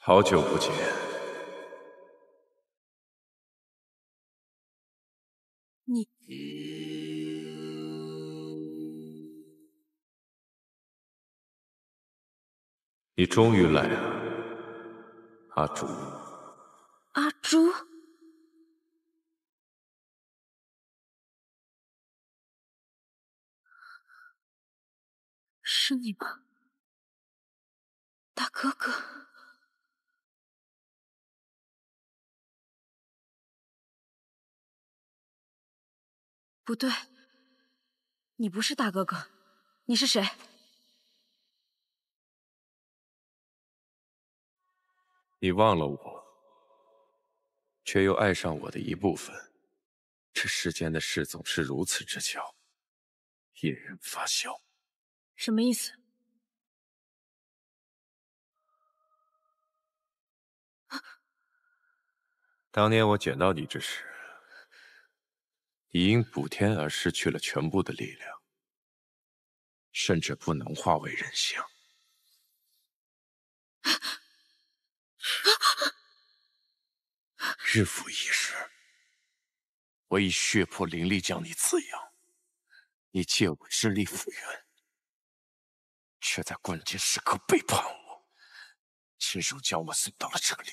好久不见。你终于来了，阿朱。阿朱？是你吗，大哥哥？不对，你不是大哥哥，你是谁？你忘了我，却又爱上我的一部分。这世间的事总是如此之巧，引人发笑。什么意思？当年我捡到你之时，你因补天而失去了全部的力量，甚至不能化为人形。日复一日，我以血魄灵力将你滋养，你借我之力复原，却在关键时刻背叛我，亲手将我送到了这里。